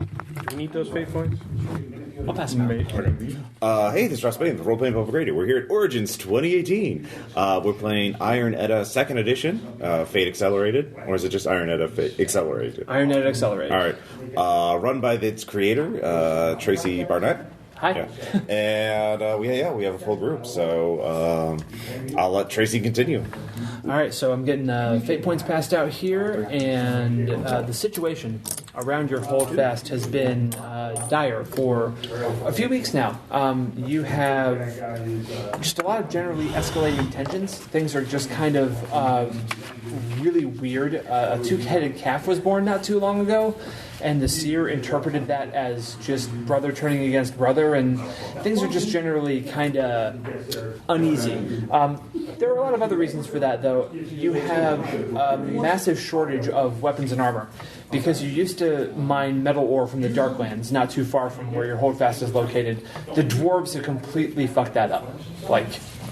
Do we need those fate points? I'll pass them out. Hey, this is Ross Bain, the Role Playing Public Radio. We're here at Origins 2018. We're playing Iron Edda 2nd Edition, Fate Accelerated. Or is it just Iron Edda Fate Accelerated? Iron Edda Accelerated. All right. Run by its creator, Tracy Barnett. Hi. Yeah. And we have a full group, so I'll let Tracy continue. All right, so I'm getting fate points passed out here, and the situation around your holdfast has been dire for a few weeks now. You have just a lot of generally escalating tensions. Things are just kind of really weird. A two-headed calf was born not too long ago, and the seer interpreted that as just brother turning against brother, and things are just generally kind of uneasy. There are a lot of other reasons for that, though. You have a massive shortage of weapons and armor, because you used to mine metal ore from the Darklands, not too far from where your holdfast is located. The dwarves have completely fucked that up.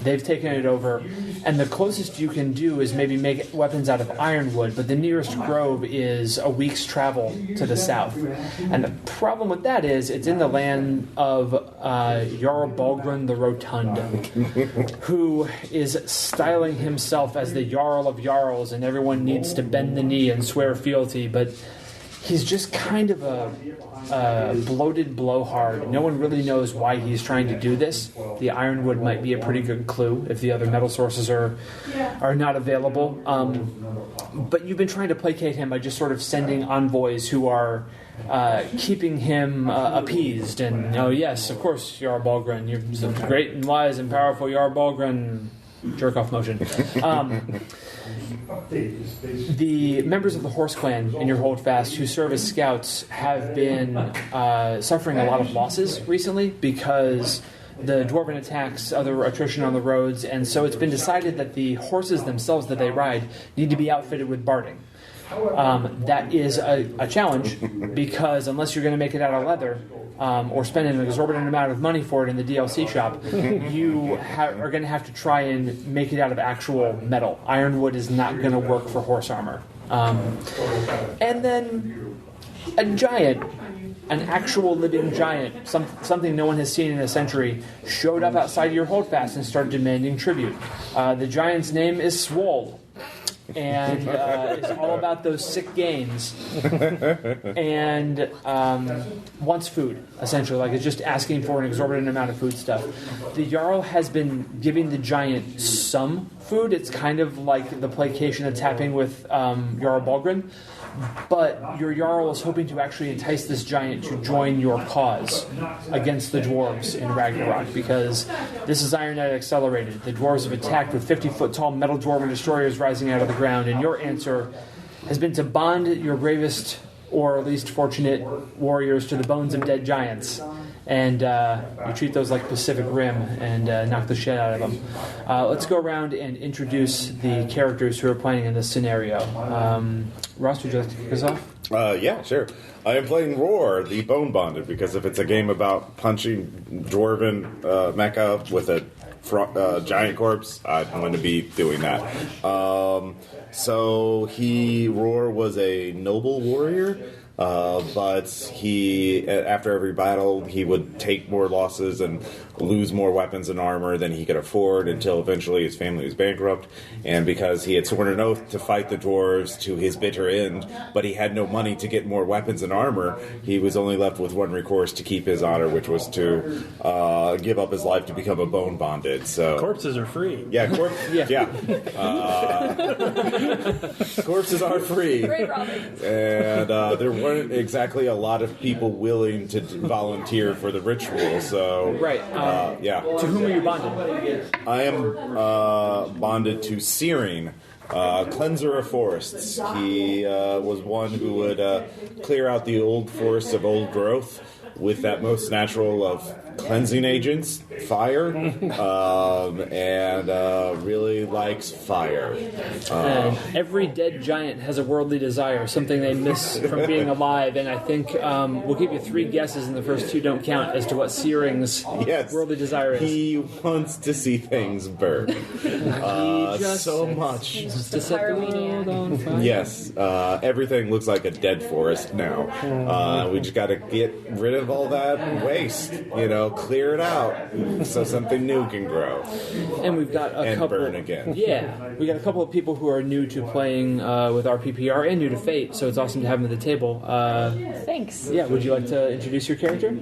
They've taken it over, and the closest you can do is maybe make weapons out of ironwood, but the nearest grove is a week's travel to the south. And the problem with that is it's in the land of Jarl Balgruin the Rotund, who is styling himself as the Jarl of Jarls, and everyone needs to bend the knee and swear fealty, but he's just kind of a bloated blowhard. No one really knows why he's trying to do this. The ironwood might be a pretty good clue if the other metal sources are not available. But you've been trying to placate him by just sort of sending envoys who are keeping him appeased. And, oh yes, of course, Jarl Balgruin. You're so great and wise and powerful, Jarl Balgruin. Jerk-off motion. The members of the Horse Clan in your holdfast who serve as scouts have been suffering a lot of losses recently because the Dwarven attacks, other attrition on the roads, and so it's been decided that the horses themselves that they ride need to be outfitted with barding. That is a challenge, because unless you're going to make it out of leather, or spend an exorbitant amount of money for it in the DLC shop, you are going to have to try and make it out of actual metal. Ironwood is not going to work for horse armor. And then a giant, an actual living giant, something no one has seen in a century, showed up outside your holdfast and started demanding tribute. The giant's name is Swoll. And it's all about those sick gains, and wants food, essentially. It's just asking for an exorbitant amount of food stuff. The Jarl has been giving the giant some food. It's kind of like the placation that's happening with Jarl Balgruin, but your Jarl is hoping to actually entice this giant to join your cause against the dwarves in Ragnarok, because this is Iron Edda Accelerated. The dwarves have attacked with 50-foot-tall metal Dwarven Destroyers rising out of the ground, and your answer has been to bond your bravest, or least fortunate, warriors to the bones of dead giants. And you treat those like Pacific Rim and knock the shit out of them. Let's go around and introduce the characters who are playing in this scenario. Ross, would you like to kick us off? Yeah, sure. I am playing Roar, the Bone Bonded, because if it's a game about punching Dwarven mecha with a giant corpse, I'm going to be doing that. Roar was a noble warrior. But he, after every battle, he would take more losses and lose more weapons and armor than he could afford, until eventually his family was bankrupt. And because he had sworn an oath to fight the dwarves to his bitter end, but he had no money to get more weapons and armor, he was only left with one recourse to keep his honor, which was to give up his life to become a bone bonded. So corpses are free. Yeah, corpses are free. Great Robin. And there weren't exactly a lot of people willing to volunteer for the ritual, so right. Yeah. To whom are you bonded? I am bonded to Seering, cleanser of forests. He was one who would clear out the old forests of old growth, with that most natural of cleansing agents, fire, and really likes fire. And every dead giant has a worldly desire, something they miss from being alive. And I think we'll give you 3 guesses, and the first 2 don't count, as to what Seering's worldly desire is. He wants to see things burn. So much. To set the world on fire. Yes, everything looks like a dead forest now. We just got to get rid of all that waste, clear it out so something new can grow. And we've got a couple. Burn again. Yeah, we got a couple of people who are new to playing with RPPR and new to Fate, so it's awesome to have them at the table. Thanks. Yeah, would you like to introduce your character?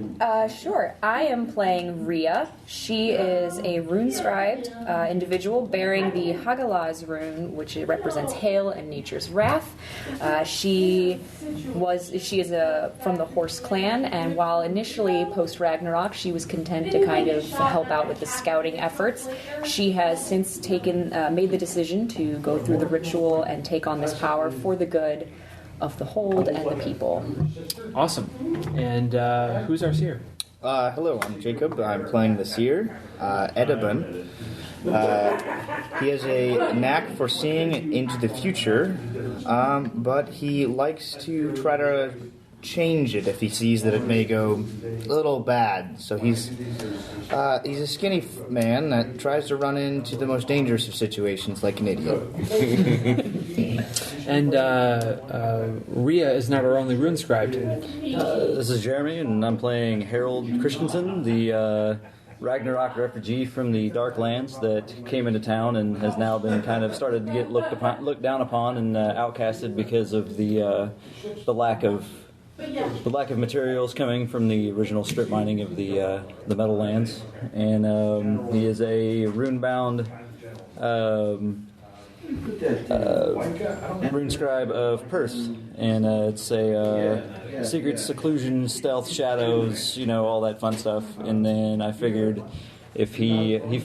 Sure. I am playing Rhea. She is a rune-scribed individual bearing the Hagalaz rune, which represents hail and nature's wrath. She is from the Horse clan, and while initially post Ragnarok she was content to kind of help out with the scouting efforts, she has since made the decision to go through the ritual and take on this power for the good of the hold and the people. Awesome. And who's our seer? Hello, I'm Jacob. I'm playing the seer, Edda. He has a knack for seeing into the future, but he likes to try to change it if he sees that it may go a little bad. So he's a skinny man that tries to run into the most dangerous of situations like an idiot. And Rhea is not our only rune scribed. This is Jeremy, and I'm playing Harold Christensen, the Ragnarok refugee from the Dark Lands that came into town and has now been kind of started to get looked down upon and outcasted because of the lack of materials coming from the original strip mining of the Meadowlands. And he is a rune-bound rune scribe of Perth, and it's a secret seclusion, stealth, shadows, all that fun stuff. And then I figured if he was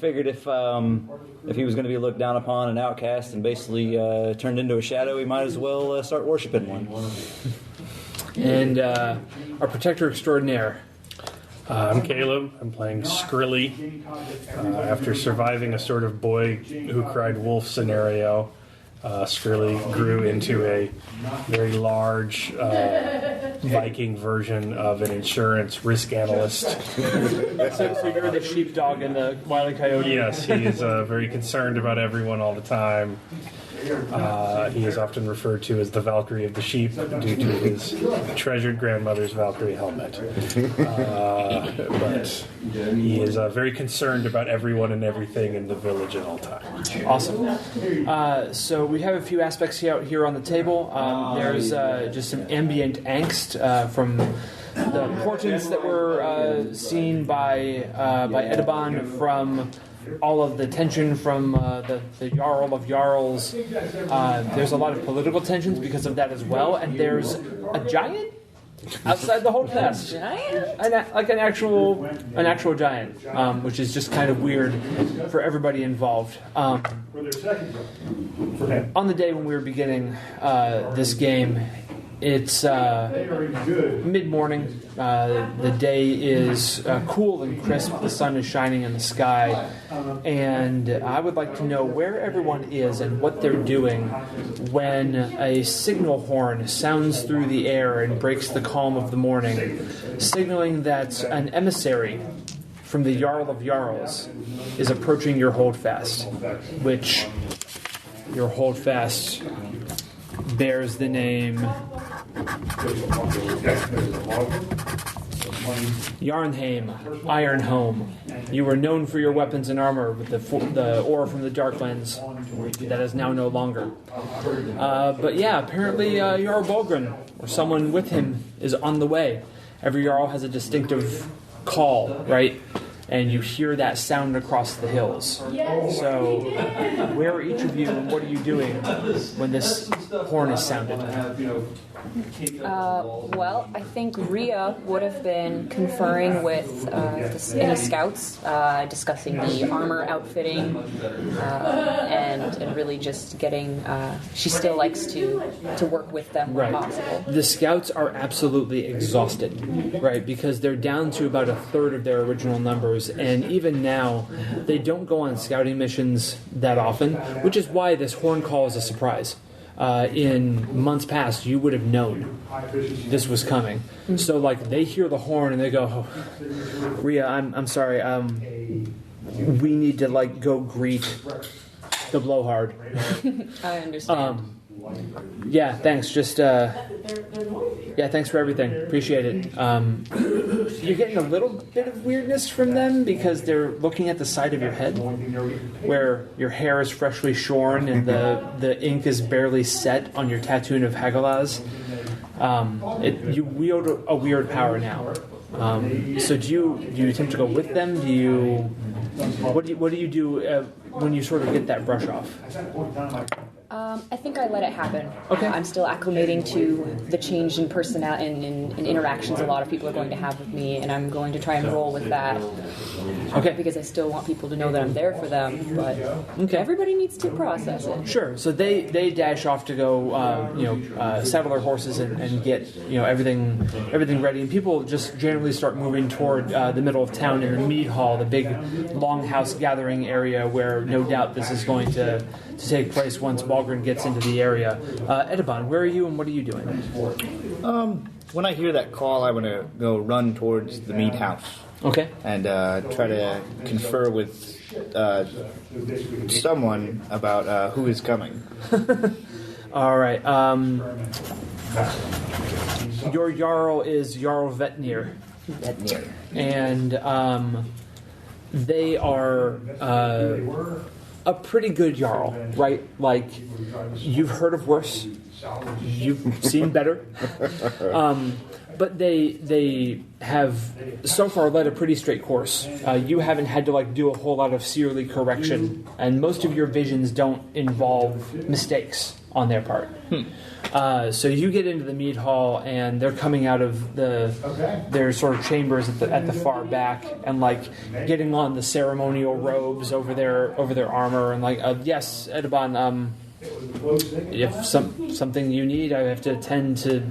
going to be looked down upon and outcast and basically turned into a shadow, he might as well start worshiping one. And our protector extraordinaire. I'm Caleb. I'm playing Skrilly. After surviving a sort of boy who cried wolf scenario, Skrilly grew into a very large Viking version of an insurance risk analyst. So you're the sheepdog and the Wile E. Coyote. Yes, he is very concerned about everyone all the time. He is often referred to as the Valkyrie of the sheep due to his treasured grandmother's Valkyrie helmet. But he is very concerned about everyone and everything in the village at all times. Awesome. So we have a few aspects here on the table. There's just some ambient angst from the portents that were seen by Edda, from all of the tension from the Jarl of Jarls. There's a lot of political tensions because of that as well, and there's a giant outside the holdfast. Like an actual giant, which is just kind of weird for everybody involved. On the day when we were beginning this game, it's mid-morning. The day is cool and crisp. The sun is shining in the sky. And I would like to know where everyone is and what they're doing when a signal horn sounds through the air and breaks the calm of the morning, signaling that an emissary from the Jarl of Jarls is approaching your holdfast, which your holdfast bears the name Yarnheim, Ironhome. You were known for your weapons and armor with the ore from the Darklands. That is now no longer. But yeah, apparently Jarl Bolgren, or someone with him, is on the way. Every Jarl has a distinctive call, right? and you hear that sound across the hills. So, where are each of you, and what are you doing when this horn is sounded? Well, I think Rhea would have been conferring with any scouts, discussing the armor outfitting, and really just getting. She still likes to work with them when possible. The scouts are absolutely exhausted, right? Because they're down to about a third of their original numbers, and even now, they don't go on scouting missions that often, which is why this horn call is a surprise. In months past, you would have known this was coming. So, like, they hear the horn and they go, oh, Rhea, I'm sorry, we need to, like, go greet the blowhard. I understand. Yeah, thanks. Just, thanks for everything. Appreciate it. You're getting a little bit of weirdness from them because they're looking at the side of your head where your hair is freshly shorn and the ink is barely set on your tattoo of Hagalaz. You wield a weird power now. So do you attempt to go with them? What do you do when you sort of get that brush off? I think I let it happen. Okay. I'm still acclimating to the change in personality and interactions a lot of people are going to have with me, and I'm going to try and roll with that. Okay. Because I still want people to know that I'm there for them, but everybody needs to process it. Sure. So they dash off to go, saddle their horses and get everything ready, and people just generally start moving toward the middle of town in the mead hall, the big longhouse gathering area where no doubt this is going to take place once Balgren gets into the area. Edda, where are you and what are you doing? When I hear that call, I want to go run towards the mead house. Okay. And try to confer with someone about who is coming. All right. Your Jarl is Jarl Vetnir. And they are a pretty good Jarl, right? Like, you've heard of worse. You've seen better. But they have so far led a pretty straight course. You haven't had to do a whole lot of seerly correction, and most of your visions don't involve mistakes on their part. So you get into the mead hall, and they're coming out of their sort of chambers at the far back, and getting on the ceremonial robes over their armor, and yes, Edda, if something you need, I have to attend to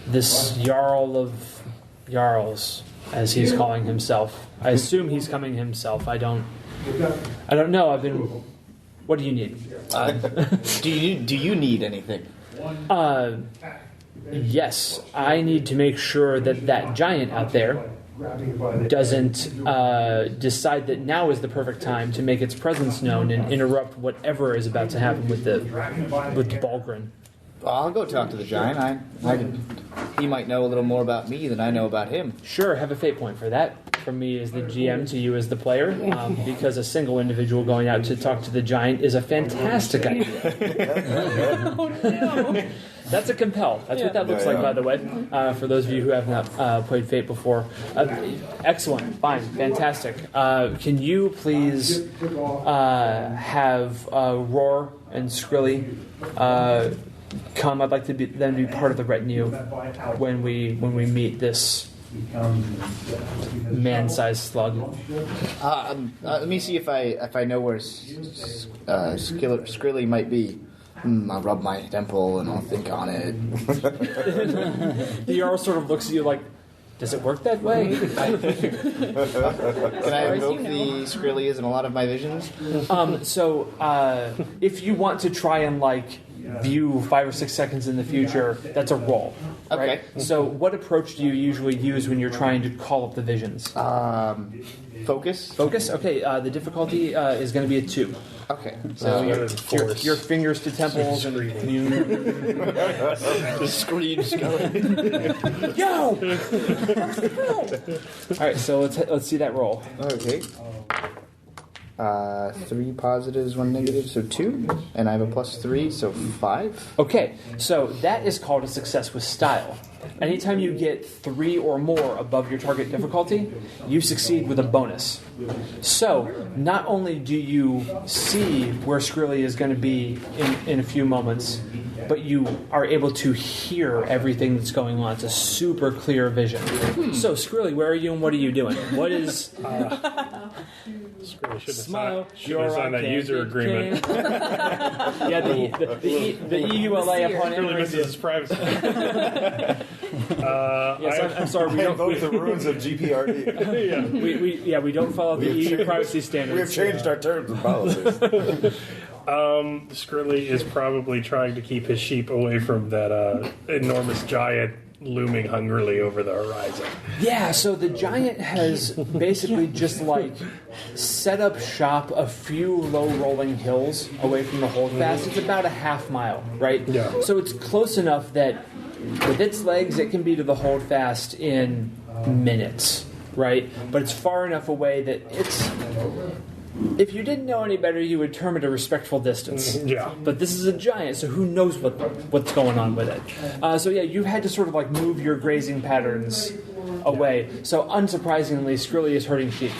this Jarl of Jarls, as he's calling himself. I assume he's coming himself. I don't know. What do you need? Do you need anything? Yes, I need to make sure that giant out there doesn't decide that now is the perfect time to make its presence known and interrupt whatever is about to happen with the Balgren. Well, I'll go talk to the giant. He might know a little more about me than I know about him. Sure, have a fate point for that. From me as the GM to you as the player, because a single individual going out to talk to the giant is a fantastic idea. Oh, no. That's a compel. That's what that looks like, by the way, for those of you who have not played Fate before. Excellent. Fine. Fantastic. Can you please have Roar and Skrilly come? I'd like them to be part of the retinue when we meet this man-sized slug. Let me see if I know where Skrilly might be. I'll rub my temple and I'll think on it. The Jarl sort of looks at you like, does it work that way? Can I invoke the Skrilly is in a lot of my visions? So if you want to try and view 5 or 6 seconds in the future, that's a roll. Right? Okay. So what approach do you usually use when you're trying to call up the visions? Focus? Focus? Okay, the difficulty is going to be a 2. Okay. So your fingers to temples and The scream skeleton. Yo! All right, so let's see that roll. Okay. 3 positives, 1 negative, so 2. And I have a +3, so 5. Okay, so that is called a success with style. Anytime you get 3 or more above your target difficulty, you succeed with a bonus. So, not only do you see where Skrilly is going to be in a few moments, but you are able to hear everything that's going on. It's a super clear vision. So, Skrilly, where are you and what are you doing? What is... Skrilly should have Smile. signed that user agreement. Yeah, the EULA upon Skrilly entering misses his privacy. Yes, I'm sorry. We don't. Invoke the ruins of GPRD. We don't follow the EU privacy standards. We have changed our terms and policies. Skrilly is probably trying to keep his sheep away from that enormous giant looming hungrily over the horizon. Yeah, so the giant has basically just like set up shop a few low rolling hills away from the holdfast. It's about a half mile, right? Yeah. So it's close enough that with its legs it can be to the holdfast in minutes, right? But it's far enough away that it's... If you didn't know any better, you would term it a respectful distance. Yeah. But this is a giant, so who knows what's going on with it. So yeah, you've had to sort of like move your grazing patterns away. So unsurprisingly, Skrilly is herding sheep.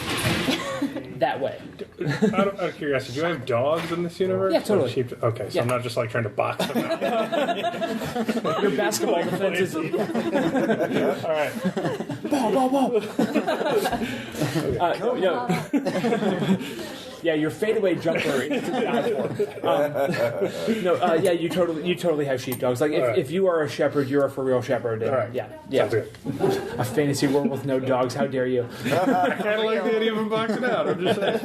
That way. Out of curiosity, do you have dogs in this universe? Yeah, totally. Or sheep? Okay, so Yeah. I'm not just like trying to box them out. Your basketball defense is... All right. Ball. Yeah, your fadeaway jumper is to die for. Yeah, you totally have sheepdogs. Like if you are a shepherd, you're a for real shepherd. And, All right. Yeah. Sounds good. A fantasy world with no dogs. How dare you? I kind of like the idea of him boxing out. I'm just saying.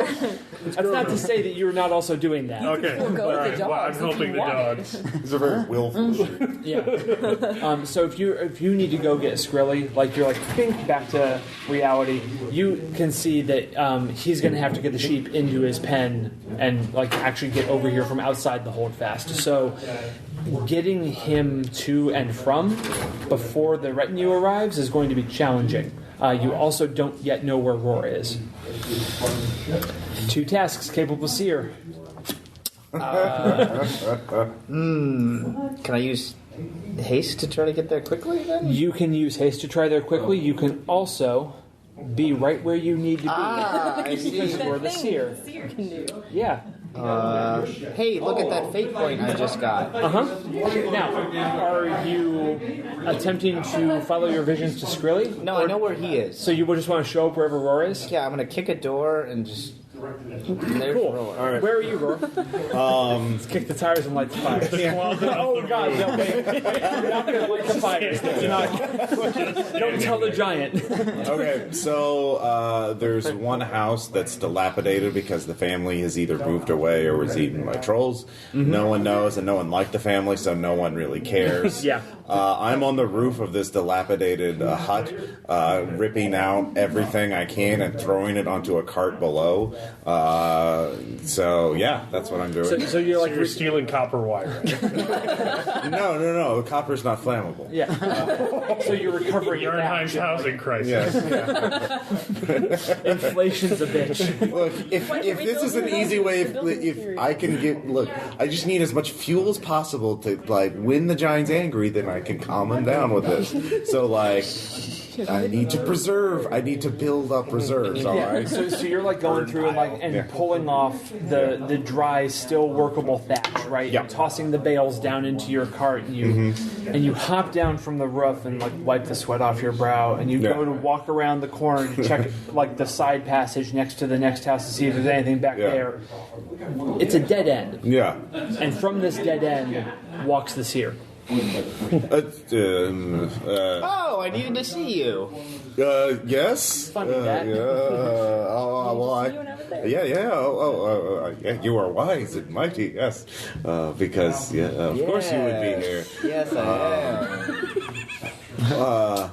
That's not to say that you're not also doing that. Okay. We'll go All with the right. Well, I'm dogs if helping you the want it. dogs. He's a very willful sheep. Yeah. So if you need to go get Skrilly, like you're like bink back to reality, you can see that he's going to have to get the sheep into his pen and like actually get over here from outside the holdfast. So getting him to and from before the retinue arrives is going to be challenging. You also don't yet know where Roar is. 2 tasks, capable seer. Can I use haste to try to get there quickly then? You can use haste to try there quickly. You can also be right where you need to be. I see. Because we're the seer. Seer can do. Yeah. Hey, look at that fate point I just got. Now, are you attempting to follow your visions to Skrilly? No, I know where he is. So you would just want to show up wherever Roar is? Yeah, I'm gonna kick a door and just... There's Cool. Roar. All right. Where are you, Roar? Let's kick the tires and light the fires. Oh, God, no, wait. You're not going to light the fires. Don't tell the giant. Okay, so there's one house that's dilapidated because the family has either moved away or was eaten by trolls. No one knows, and no one liked the family, so no one really cares. Yeah. I'm on the roof of this dilapidated hut, ripping out everything I can and throwing it onto a cart below. So yeah, that's what I'm doing. So you're like... You're stealing copper wire. No, the copper's not flammable. Yeah. So you're recovering it back. Yarnheim's housing crisis. Yes. Inflation's a bitch. Look, if this is an easy way, if I can get, look, I just need as much fuel as possible to like when the giant's angry, then I can calm him down with this. So like, I need to build up reserves. All Yeah, right. so you're like going through and pulling off the dry, still workable thatch, right? Yeah. And tossing the bales down into your cart, and you hop down from the roof and like wipe the sweat off your brow, and you go to walk around the corner to check like the side passage next to the next house to see if there's anything back there. It's a dead end, Yeah. and from this dead end walks the seer. Oh, I needed to see you. Yes. Funny that. Yeah. You are wise and mighty. Yes. Because of course you would be here. Yes, I am.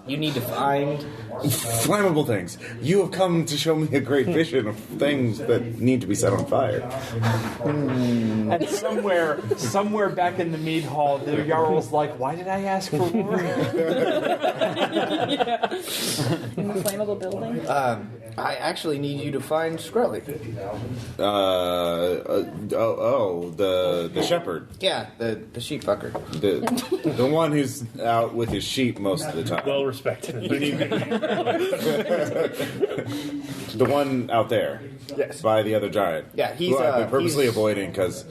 You need to find... Flammable things. You have come to show me a great vision of things that need to be set on fire. And somewhere back in the mead hall, the Jarl's like, why did I ask for more? In the flammable building. I actually need you to find Skrelly. The shepherd. Yeah, the sheep fucker. The one who's out with his sheep most of the time. Well respected. The one out there. Yes. By the other giant. Yeah, who I've been purposely avoiding because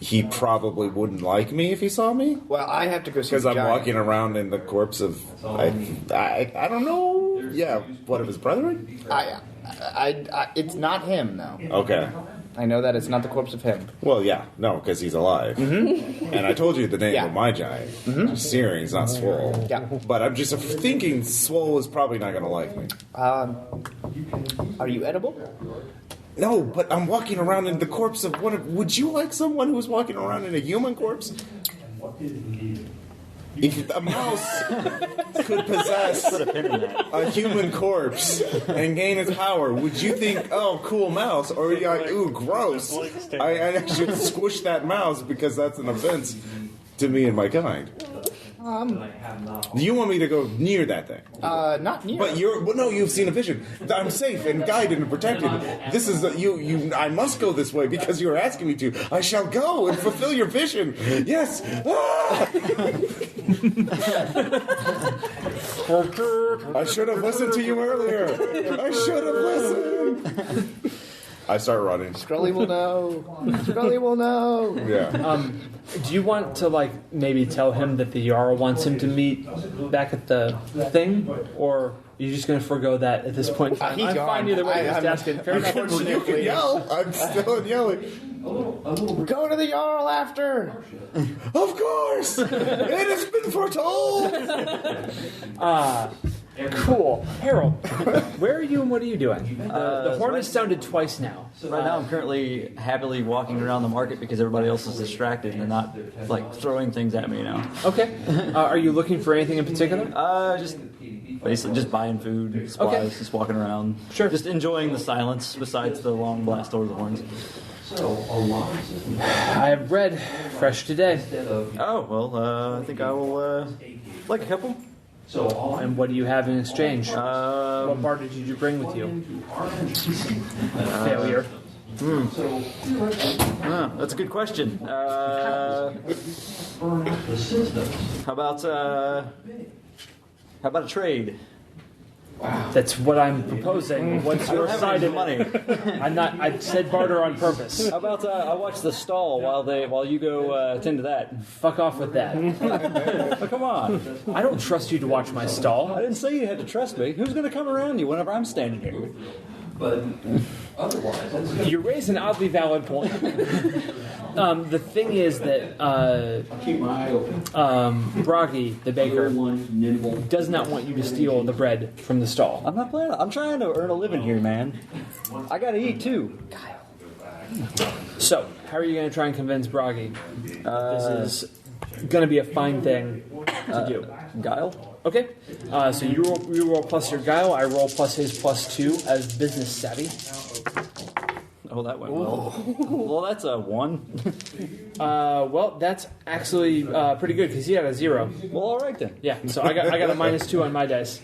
he probably wouldn't like me if he saw me. Well, I have to go see because the I'm giant. walking around in the corpse of I don't know. Yeah, one of his brethren. It's not him, though. Okay. I know that it's not the corpse of him. Well, yeah, no, because he's alive. Mm-hmm. And I told you the name of my giant. Mm-hmm. Searing's not Swole. Yeah. But I'm just thinking Swole is probably not going to like me. Are you edible? No, but I'm walking around in the corpse of one of... Would you like someone who was walking around in a human corpse? If a mouse could possess a human corpse and gain its power, would you think, oh, cool mouse? Or are you like, ooh, gross. I should squish that mouse because that's an offense to me and my kind. You want me to go near that thing? Not near. But you've seen a vision. I'm safe and guided and protected. This is I must go this way because you are asking me to. I shall go and fulfill your vision. Yes. I should have listened to you earlier. I should have listened. I start running. Skrelly will know. Skrelly will know. Yeah. Do you want to maybe tell him that the Jarl wants him to meet back at the thing, or are you just going to forego that at this point? I'm fine either way. Just asking. Fair enough. You can yell. I'm still yelling. Go to the Jarl after. Of course. It has been foretold. Cool. Harold, where are you and what are you doing? The horn has sounded twice now. Right now I'm currently happily walking around the market because everybody else is distracted and they're not throwing things at me now. Okay. Are you looking for anything in particular? Just basically just buying food, supplies, just walking around. Sure. Just enjoying the silence besides the long blast over the horns. I have bread, fresh today. Oh, well, I think I will like a couple. And what do you have in exchange? What barter did you bring with you? Failure. That's a good question. How about a trade? That's what I'm proposing. What's your side of money? I said barter on purpose. How about I watch the stall while you go attend to that? Fuck off with that. Oh, come on. I don't trust you to watch my stall. I didn't say you had to trust me. Who's going to come around you whenever I'm standing here? But otherwise, You raise an oddly valid point. The thing is that keep my eye open. Bragi, the baker, does not want you to steal the bread from the stall. I'm not planning. I'm trying to earn a living here, man. I got to eat too. So, how are you going to try and convince Bragi that this is going to be a fine thing to do? Guile? Okay, so you roll plus your guile, I roll plus his plus 2 as business savvy. Oh, that went well. Well, that's a 1. Well, that's actually pretty good because he had a 0. Well, all right then. Yeah, so I got a minus 2 on my dice.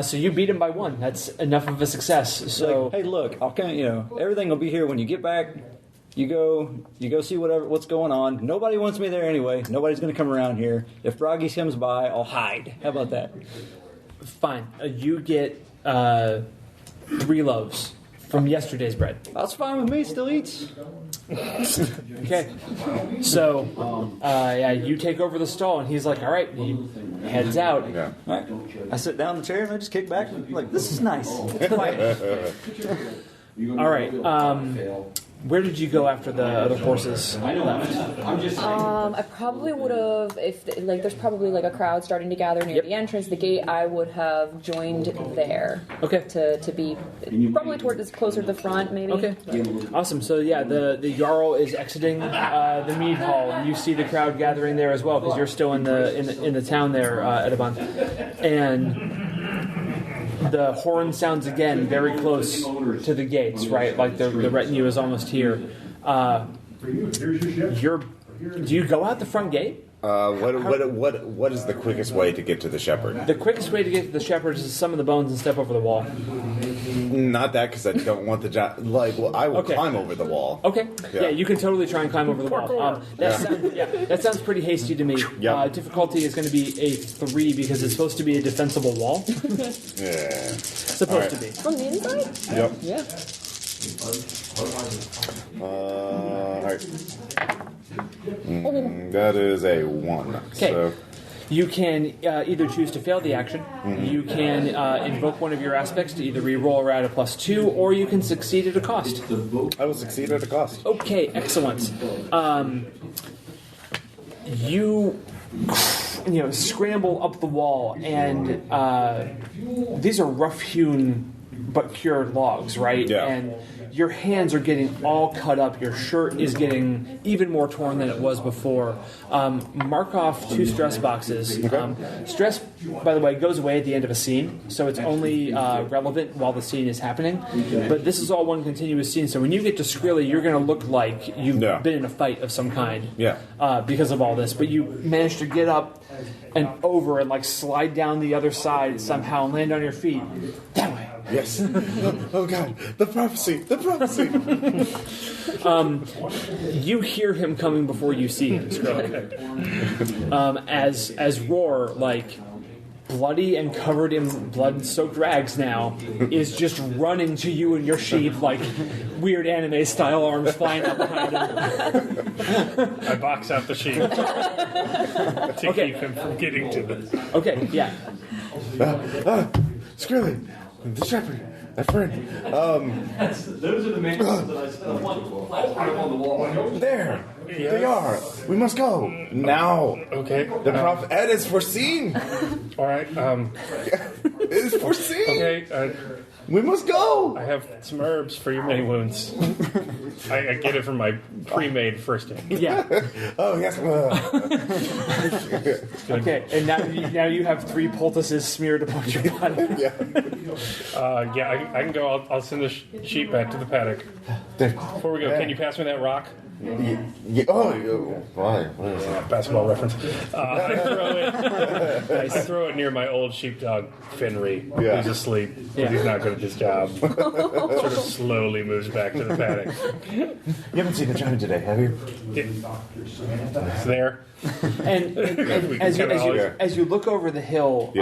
So you beat him by 1. That's enough of a success. So Hey, look, I'll kind of, everything will be here when you get back. You go see what's going on. Nobody wants me there anyway. Nobody's going to come around here. If Bragi comes by, I'll hide. How about that? fine, you get 3 loaves from yesterday's bread. That's fine with me. Still eats. Okay, so yeah, you take over the stall, and he's like, "All right," he heads out. Yeah. All right. I sit down in the chair and I just kick back. I'm like, this is nice. It's quiet. All right. where did you go after the other horses left? I probably would have, if there's probably like a crowd starting to gather near the entrance, the gate. I would have joined there. Okay. To be probably towards closer to the front, maybe. Okay. Awesome. So yeah, the Jarl is exiting the mead hall, and you see the crowd gathering there as well because you're still in the town there, Edda, and the horn sounds again very close to the gates, right? Like the retinue is almost here. Do you go out the front gate? What is the quickest way to get to the shepherd? The quickest way to get to the shepherd is to summon the bones and step over the wall. Not that, because I don't want the I will climb over the wall. Okay. Yeah, you can totally try and climb over the wall. That sounds pretty hasty to me. Yep. Difficulty is going to be a 3 because it's supposed to be a defensible wall. Yeah. Supposed to be. From the inside? Yep. Yeah. All right. That is a 1. Okay. So. You can either choose to fail the action, you can invoke one of your aspects to either re-roll or add a +2, or you can succeed at a cost. I will succeed at a cost. Okay, excellent. You scramble up the wall, and these are rough-hewn but cured logs, right? Yeah. And your hands are getting all cut up. Your shirt is getting even more torn than it was before. Mark off 2 stress boxes. Stress, by the way, goes away at the end of a scene, so it's only relevant while the scene is happening. But this is all one continuous scene, so when you get to Skrilly, you're going to look like you've been in a fight of some kind because of all this. But you managed to get up and over and slide down the other side somehow and land on your feet. That way. Yes. Oh God, the prophecy. You hear him coming before you see him, Skrillex. As Roar, bloody and covered in blood-soaked rags now, is just running to you and your sheep like weird anime-style arms flying out behind him. I box out the sheep to keep him from getting to this. Okay, yeah. Skrilly, the shepherd, my friend. Those are the manuals that I want to on the wall. There, they are. We must go now. Okay. The prophet Ed is foreseen. All right. It is foreseen. Okay. We must go. I have some herbs for your many wounds. I get it from my pre-made first aid. Yeah. Oh yes. Okay, and now you have 3 poultices smeared upon your body. I can go. I'll send the sheep back to the paddock. Before we go, can you pass me that rock? Yeah. Oh, why? What is that? Basketball reference. I throw it near my old sheepdog, Fenry, who's asleep. He's not good at his job. Sort of slowly moves back to the paddock. You haven't seen the giant today, have you? It's there. And as you look over the hill,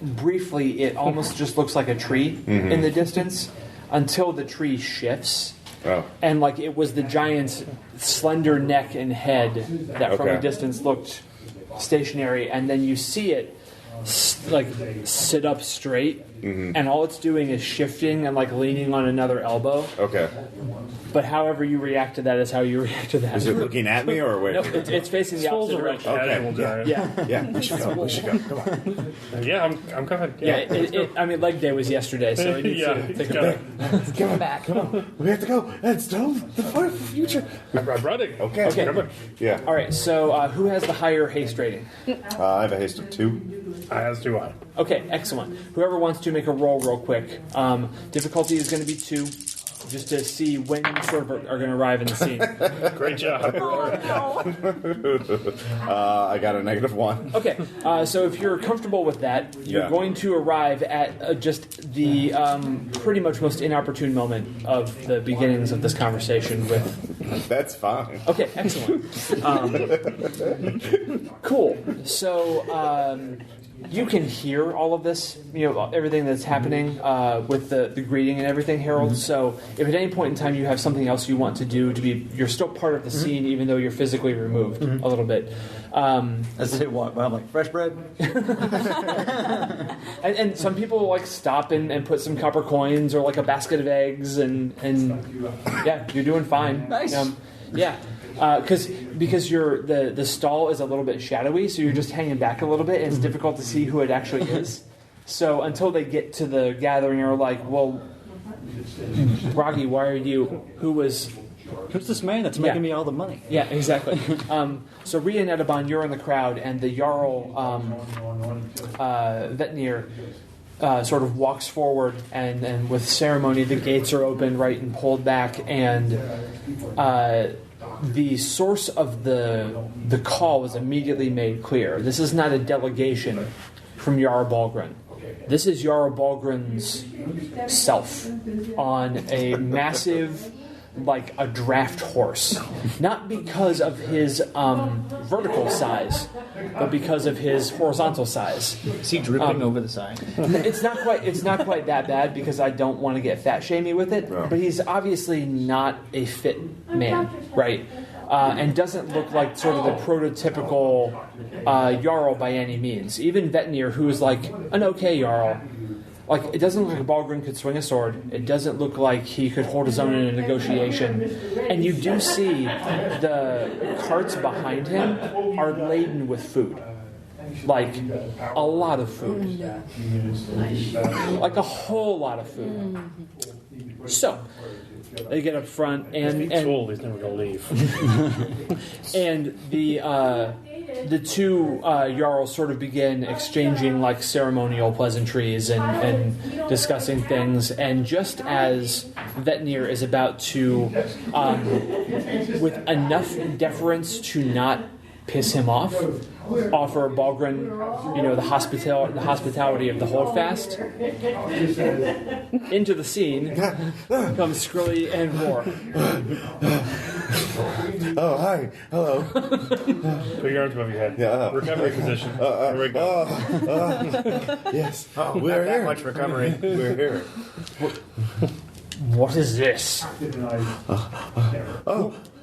briefly it almost just looks like a tree in the distance until the tree shifts. Oh. And it was the giant's slender neck and head that from a distance looked stationary, and then you see it sit up straight, and all it's doing is shifting and leaning on another elbow. Okay. But however you react to that is how you react to that. Is it looking at me or wait? No, it's facing the opposite direction. Okay. Yeah. We should go. Come on. Yeah, I'm coming. Yeah. Leg day was yesterday, so it needs to take a break. Come back. Come on. We have to go. It's the fight for future. I'm running. Okay. Coming. Yeah. All right. So who has the higher haste rating? I have a haste of 2. As do I. Okay, excellent. Whoever wants to make a roll real quick. Difficulty is going to be 2, just to see when you sort of are going to arrive in the scene. Great job. I got a -1. Okay, so if you're comfortable with that, you're going to arrive at just the pretty much most inopportune moment of the beginnings of this conversation with... That's fine. Okay, excellent. Cool. So... you can hear all of this, everything that's happening with the greeting and everything, Harold. So if at any point in time you have something else you want to do you're still part of the scene, even though you're physically removed a little bit, As they walk by, I'm like, fresh bread? And some people like stop and put some copper coins or like a basket of eggs, and yeah, you're doing fine. Nice. Yeah, because the stall is a little bit shadowy, so you're just hanging back a little bit, and it's difficult to see who it actually is. So until they get to the gathering, you're like, well, Rocky, why are you? Who's this man that's making me all the money? Yeah, exactly. So Rhea and Edabon, you're in the crowd, and the Jarl Vetnir sort of walks forward, and with ceremony, the gates are opened, right, and pulled back, and the source of the call was immediately made clear. This is not a delegation from Jarl Balgrin. This is Jarl Balgrin's self on a massive, like a draft horse. Not because of his vertical size, but because of his horizontal size. Is he dripping over the side? It's not quite that bad, because I don't want to get fat shamey with it. No. But he's obviously not a fit man, right? And doesn't look like sort of the prototypical Jarl by any means. Even Vetnir, who is like an okay Jarl, like it doesn't look like Balgrin could swing a sword. It doesn't look like he could hold his own in a negotiation. And you do see the carts behind him are laden with food. Like a lot of food. Like a whole lot of food. So they get up front, and He's told he's never going to leave. and the two Jarls sort of begin exchanging like ceremonial pleasantries and discussing things. And just as Vetnir is about to, with enough deference to not piss him off, offer Balgrin, the hospitality of the holdfast. Into the scene comes Skrilly and Roar. Oh, hi. Hello. Put your arms above your head. Yeah. Recovery position. Here we go. Yes. Oh, We're not that here. much recovery. We're here. What is this?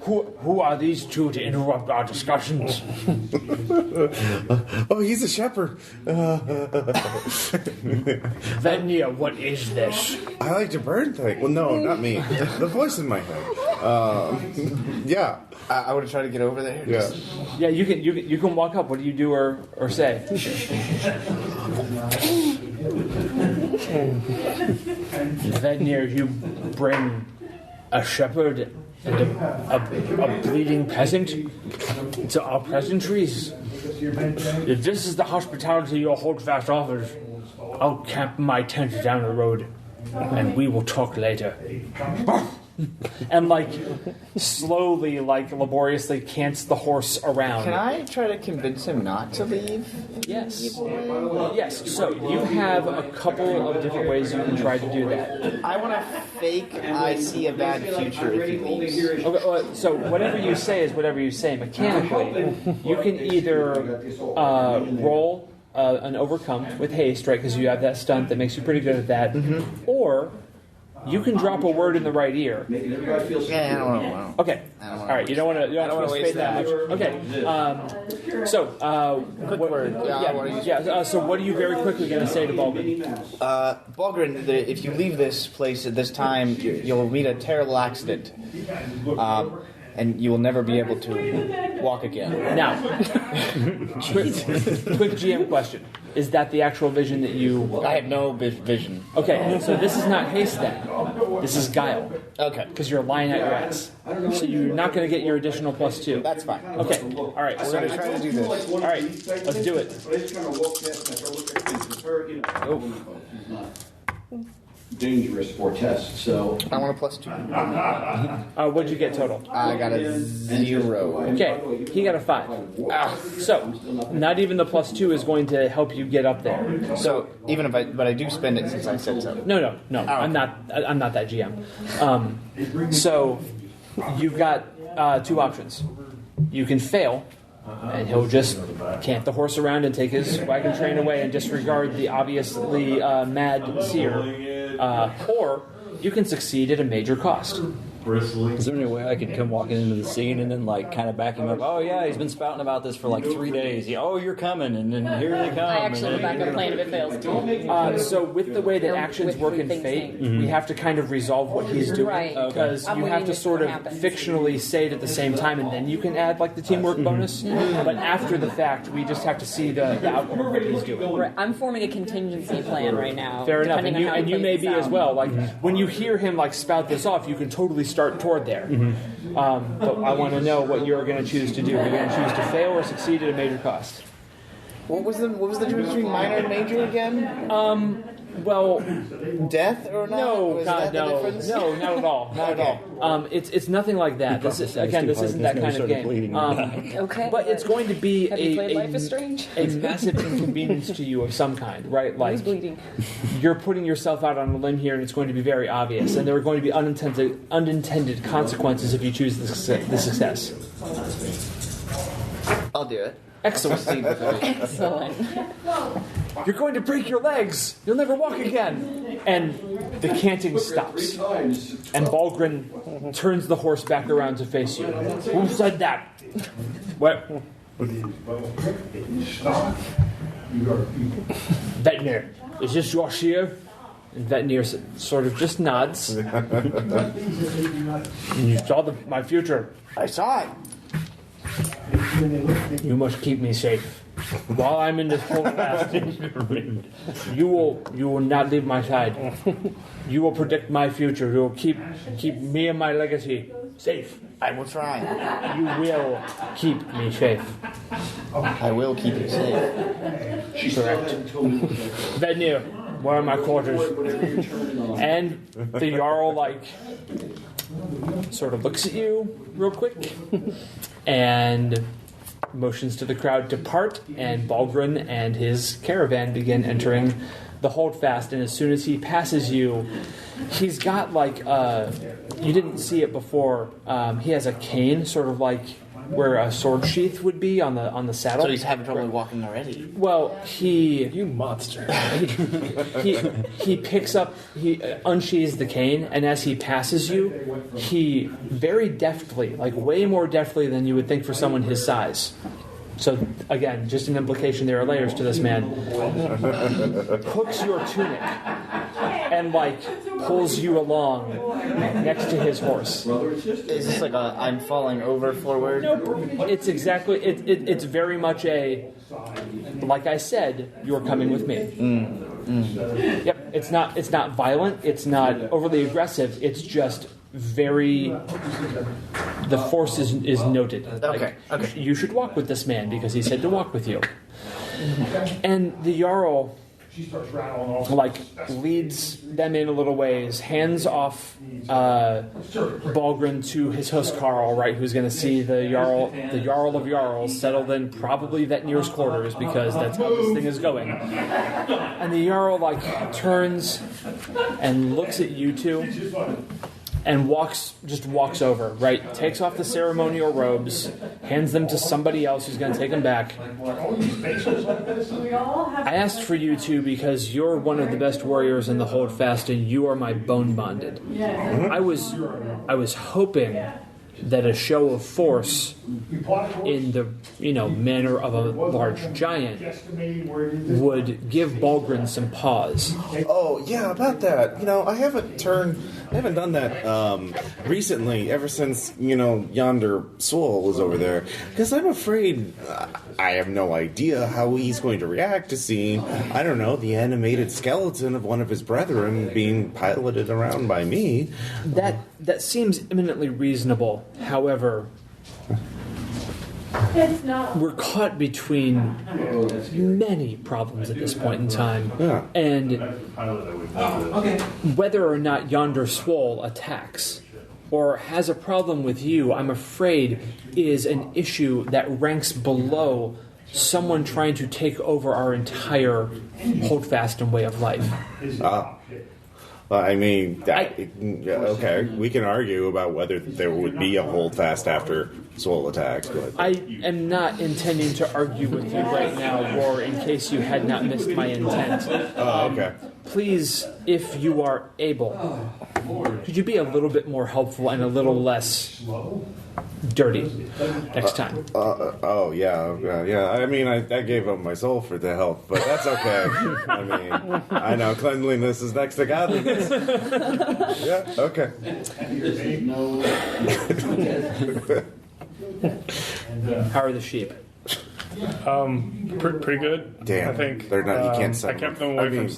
Who are these two to interrupt our discussions? Oh, he's a shepherd. Vetnir, what is this? I like to burn things. Well, no, not me. The voice in my head. Yeah. I would have tried to get over there. Yeah. Yeah, you can walk up. What do you do or say? Vetnir, you bring a shepherd and a bleeding peasant to our pleasantries. If this is the hospitality your holdfast offers, I'll camp my tent down the road, and we will talk later. And slowly, laboriously cants the horse around. Can I try to convince him not to leave? Yes. Yes. So you have a couple of different ways you can try to do that. I want to fake I see a bad future if he leaves. Okay, so whatever you say is whatever you say. Mechanically, you can either roll an overcome with haste, right? Because you have that stunt that makes you pretty good at that, or you can drop a word in the right ear. Yeah, I don't know. Okay. All right. You don't want to waste that much. Okay. Quick word. So what are you very quickly going to say to Balgrin? Balgrin, if you leave this place at this time, you'll meet a terrible accident. And you will never be able to walk again. Now, quick GM question. Is that the actual vision that you... I have no vision. Okay, so this is not haste then. This is guile. Okay. Because you're lying at your ass. So you're not going to get your additional +2. That's fine. Okay, all right. We're going to try to do this. All right, let's do it. Oh. Dangerous for tests, so I want a +2. What'd you get total? I got a 0. Okay, he got a 5. So, not even the +2 is going to help you get up there. So even if but I do spend it since I said so. No. I'm not that GM. So, you've got 2 options. You can fail, and he'll just camp the horse around and take his wagon train away and disregard the obviously mad seer. Or you can succeed at a major cost. bristly. Is there any way I could come walking into the scene and then like kind of back him up? Oh yeah, he's been spouting about this for like 3 days. Yeah, oh, you're coming, and then here they come. I actually have a backup plan if it fails. So with the way that actions work in Fate, we have to kind of resolve what he's doing. Right. Because I'm you have waiting to to see sort what of happens. fictionally say it at the same time, and then you can add like the teamwork bonus. But after the fact, we just have to see the outcome of what he's doing. Right, I'm forming a contingency plan right now. Fair enough, depending on how and he you may plays be this as out. well. Like when you hear him like spout this off, you can totally start toward there. But I want to know what you're going to choose to do. Are you going to choose to fail or succeed at a major cost? What was the difference between minor and major again? Well, Death or not? no, Was God, that the no, difference? no, not at all, not Okay. at all. It's nothing like that. This is again, this isn't that kind of game. Okay. But it's going to be Have you played Life is Strange? a massive inconvenience to you of some kind, right? Like Who's bleeding? you're putting yourself out on a limb here, and it's going to be very obvious, and there are going to be unintended consequences if you choose the success. I'll do it. Excellent. Excellent. You're going to break your legs. You'll never walk again. And the canting stops. And Balgrin turns the horse back around to face you. Who said that? What? Vetnir, is this your shear? And Vetnir sort of just nods. You saw my future. I saw it. You must keep me safe. While I'm in this holdfast, you will not leave my side. You will predict my future. You will keep me and my legacy safe. I will try. You will keep me safe. I will keep you safe. Correct. Vetnir, where are my quarters? And the Jarl sort of looks at you real quick and motions to the crowd to part, and Balgrin and his caravan begin entering the holdfast. And as soon as he passes you, he's got you didn't see it before. He has a cane, sort of like where a sword sheath would be on the saddle. So he's having trouble walking already. Well, You monster. he unsheathes the cane, and as he passes you, he very deftly, like way more deftly than you would think for someone his size. So again, just an implication, there are layers to this man. Hooks your tunic and pulls you along next to his horse. Is this like a I'm falling over forward? Nope. It's exactly. It's very much like I said, you're coming with me. Yep. It's not violent. It's not overly aggressive. It's just very. The force is noted. Okay. You should walk with this man because he said to walk with you. And the Jarl leads them in a little ways, hands off Balgrin to his Huskarl, right, who's going to see the Jarl of Jarls settled in probably Vetnir's quarters because that's how this thing is going. And the Jarl turns and looks at you two and walks over, right? Takes off the ceremonial robes, hands them to somebody else who's going to take them back. I asked for you two because you're one of the best warriors in the holdfast, and you are my bone bonded. I was hoping that a show of force in the manner of a large giant would give Balgrin some pause. Oh yeah, about that. I haven't done that recently. Ever since yonder Swole was over there, because I'm afraid I have no idea how he's going to react to seeing the animated skeleton of one of his brethren being piloted around by me. That seems eminently reasonable. However, we're caught between many problems at this point in time. Yeah. And whether or not yonder Swole attacks or has a problem with you, I'm afraid, is an issue that ranks below someone trying to take over our entire holdfast and way of life. Okay, we can argue about whether there would be a holdfast after Swole attacks, but I am not intending to argue with you right now, War, in case you had not missed my intent. okay. please, if you are able, could you be a little bit more helpful and a little less dirty next time? Yeah. I mean, I gave up my soul for the help, but that's okay. I mean, I know cleanliness is next to godliness. Yeah, okay. How are the sheep? Pretty good. Damn, I think they're not. You can't. I kept them away from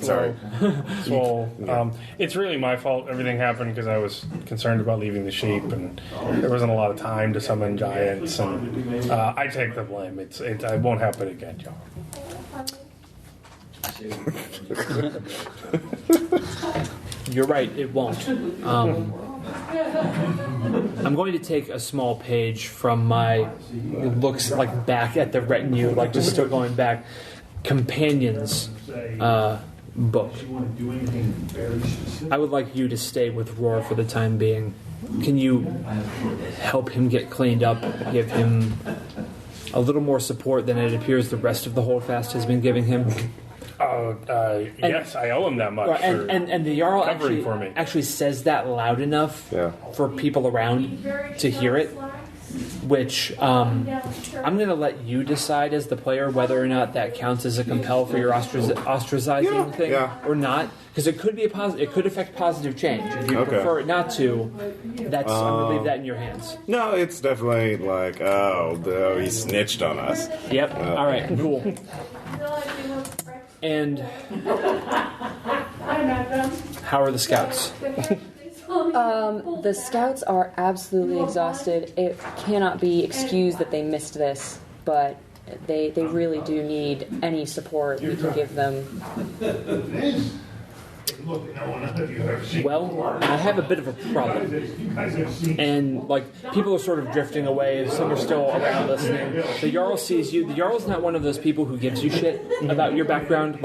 Swole. It's really my fault. Everything happened because I was concerned about leaving the sheep, and there wasn't a lot of time to summon giants. And I take the blame. It won't happen again, y'all. You're right. It won't. I'm going to take a small page from my looks like back at the retinue, like just still going back, companions book. I would like you to stay with Roar for the time being. Can you help him get cleaned up, give him a little more support than it appears the rest of the holdfast has been giving him? Yes, I owe him that much. Right, and the Jarl actually says that loud enough for people around to hear it, which I'm going to let you decide as the player whether or not that counts as a compel for your ostracizing thing or not, because it could be it could affect positive change. If you prefer it not to, I'm going to leave that in your hands. No, it's definitely like, he snitched on us. Yep. All right. Cool. And how are the scouts? The scouts are absolutely exhausted. It cannot be excused that they missed this, but they really do need any support we can give them. Well, I have a bit of a problem. And, people are sort of drifting away. Some are still around listening. The Jarl sees you. The Jarl's not one of those people who gives you shit about your background.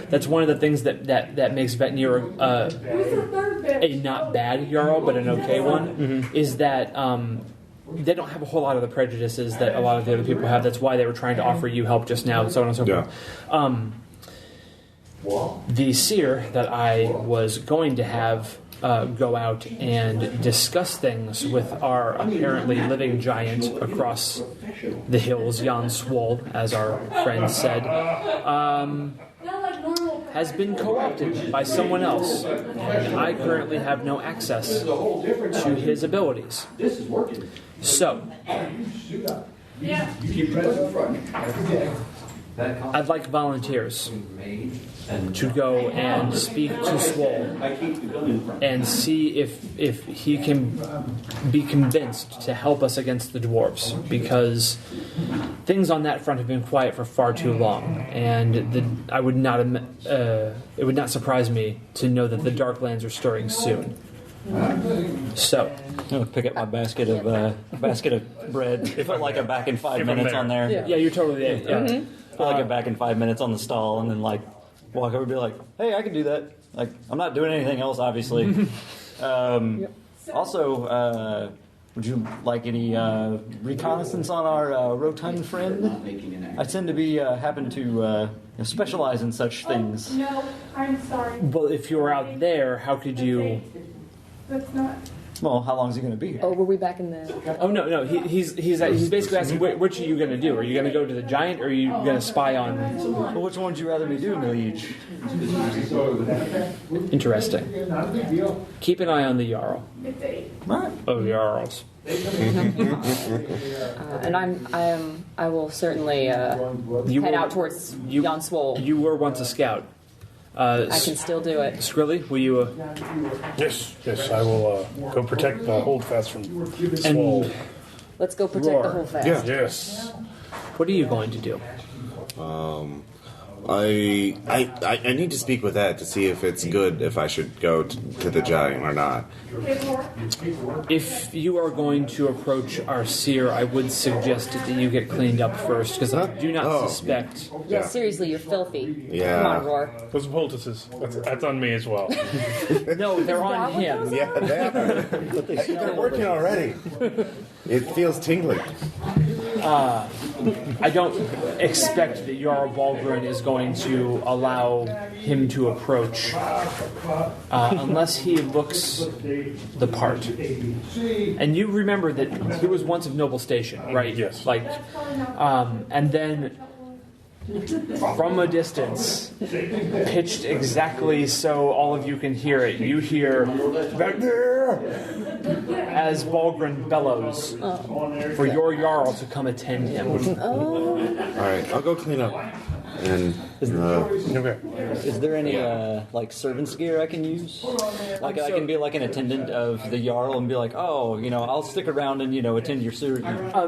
That's one of the things that makes Vetnir a not bad Jarl, but an okay one, is that they don't have a whole lot of the prejudices that a lot of the other people have. That's why they were trying to offer you help just now, and so on and so forth. The seer that I was going to have go out and discuss things with our apparently living giant across the hills, Jan Swoll, as our friend said, has been co-opted by someone else, and I currently have no access to his abilities. So, I'd like volunteers to go and speak to Swoll and see if he can be convinced to help us against the dwarves, because things on that front have been quiet for far too long, and it would not surprise me to know that the Darklands are stirring soon. So, I'll pick up my basket of bread. It felt like I'm back in 5 minutes on there. Yeah, you're totally there. Yeah. Felt like I'm back in 5 minutes on the stall, and then walk over and be like, "Hey, I can do that." I'm not doing anything else, obviously. Also, would you like any reconnaissance on our rotund friend? I tend to be happen to specialize in such things. No, I'm sorry. Well, if you were out there, how could you? That's not. Well, how long is he going to be here? Oh, were we back in the... Oh, no. He's basically asking, which are you going to do? Are you going to go to the giant, or are you going to spy on... Well, which one would you rather me do, Liege? Interesting. Keep an eye on the Jarl. Right. Oh, Jarls. and I will certainly head out towards Jan Swoll. You were once a scout. I can still do it. Skrilly, will you... Yes, I will go protect the holdfast from Swoll. Let's go protect Roar. the holdfast. Yeah. Yes. What are you going to do? I need to speak with Ed to see if it's good if I should go to the giant or not. If you are going to approach our seer, I would suggest that you get cleaned up first, because I do not suspect... Yeah, seriously, you're filthy. Yeah. Come on, Roar. Those are poultices. That's on me as well. No, they're on him. Yeah, they're working already. It feels tingling. I don't expect that Jarl Balgruin is going to allow him to approach unless he looks the part. And you remember that he was once of noble station, right? Yes. And then from a distance, pitched exactly so all of you can hear it, you hear as Balgruin bellows for your Jarl to come attend him. Alright, I'll go clean up. And Okay. Is there any servant's gear I can use? Like I can be like an attendant of the Jarl and be like, oh, I'll stick around and attend your suit.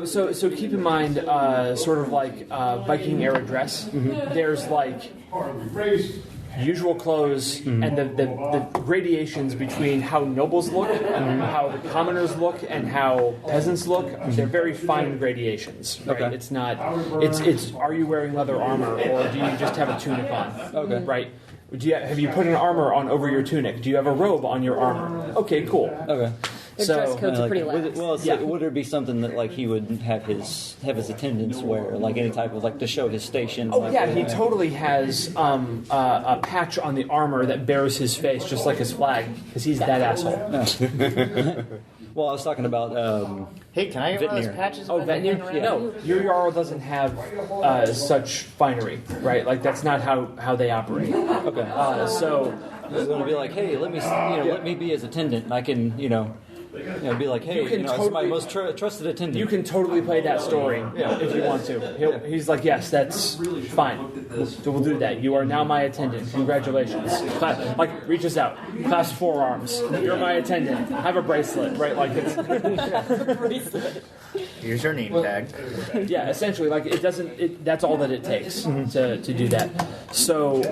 So keep in mind, sort of like Viking era dress. There's like usual clothes and the gradations between how nobles look, how the commoners look, and how peasants look. They're very fine gradations. Right? Okay. It's not. It's. Are you wearing leather armor, or do you just have a tunic on? Okay. Right. Have you put an armor on over your tunic? Do you have a robe on your armor? Okay, cool. Okay. Their dress codes are pretty lax. Would there be something that he would have his attendants wear, like any type of to show his station? Oh yeah, he totally has a patch on the armor that bears his face, just like his flag, because he's that asshole. Well, I was talking about. Hey, can I get one of those Vetnir. patches? Oh, Vetnir? No, your Jarl doesn't have such finery, right? Like that's not how they operate. Okay. So It's going to be like, hey, let me be his attendant, and I can, be like, hey, it's my most trusted attendant. you can totally play that story if you want to. He's like, yes, that's fine. We'll do that. You are now my attendant. Congratulations. Reaches out, clasps forearms. You're my attendant. Have a bracelet, right? Like it's Here's your name tag. yeah, essentially, that's all that it takes to do that. So,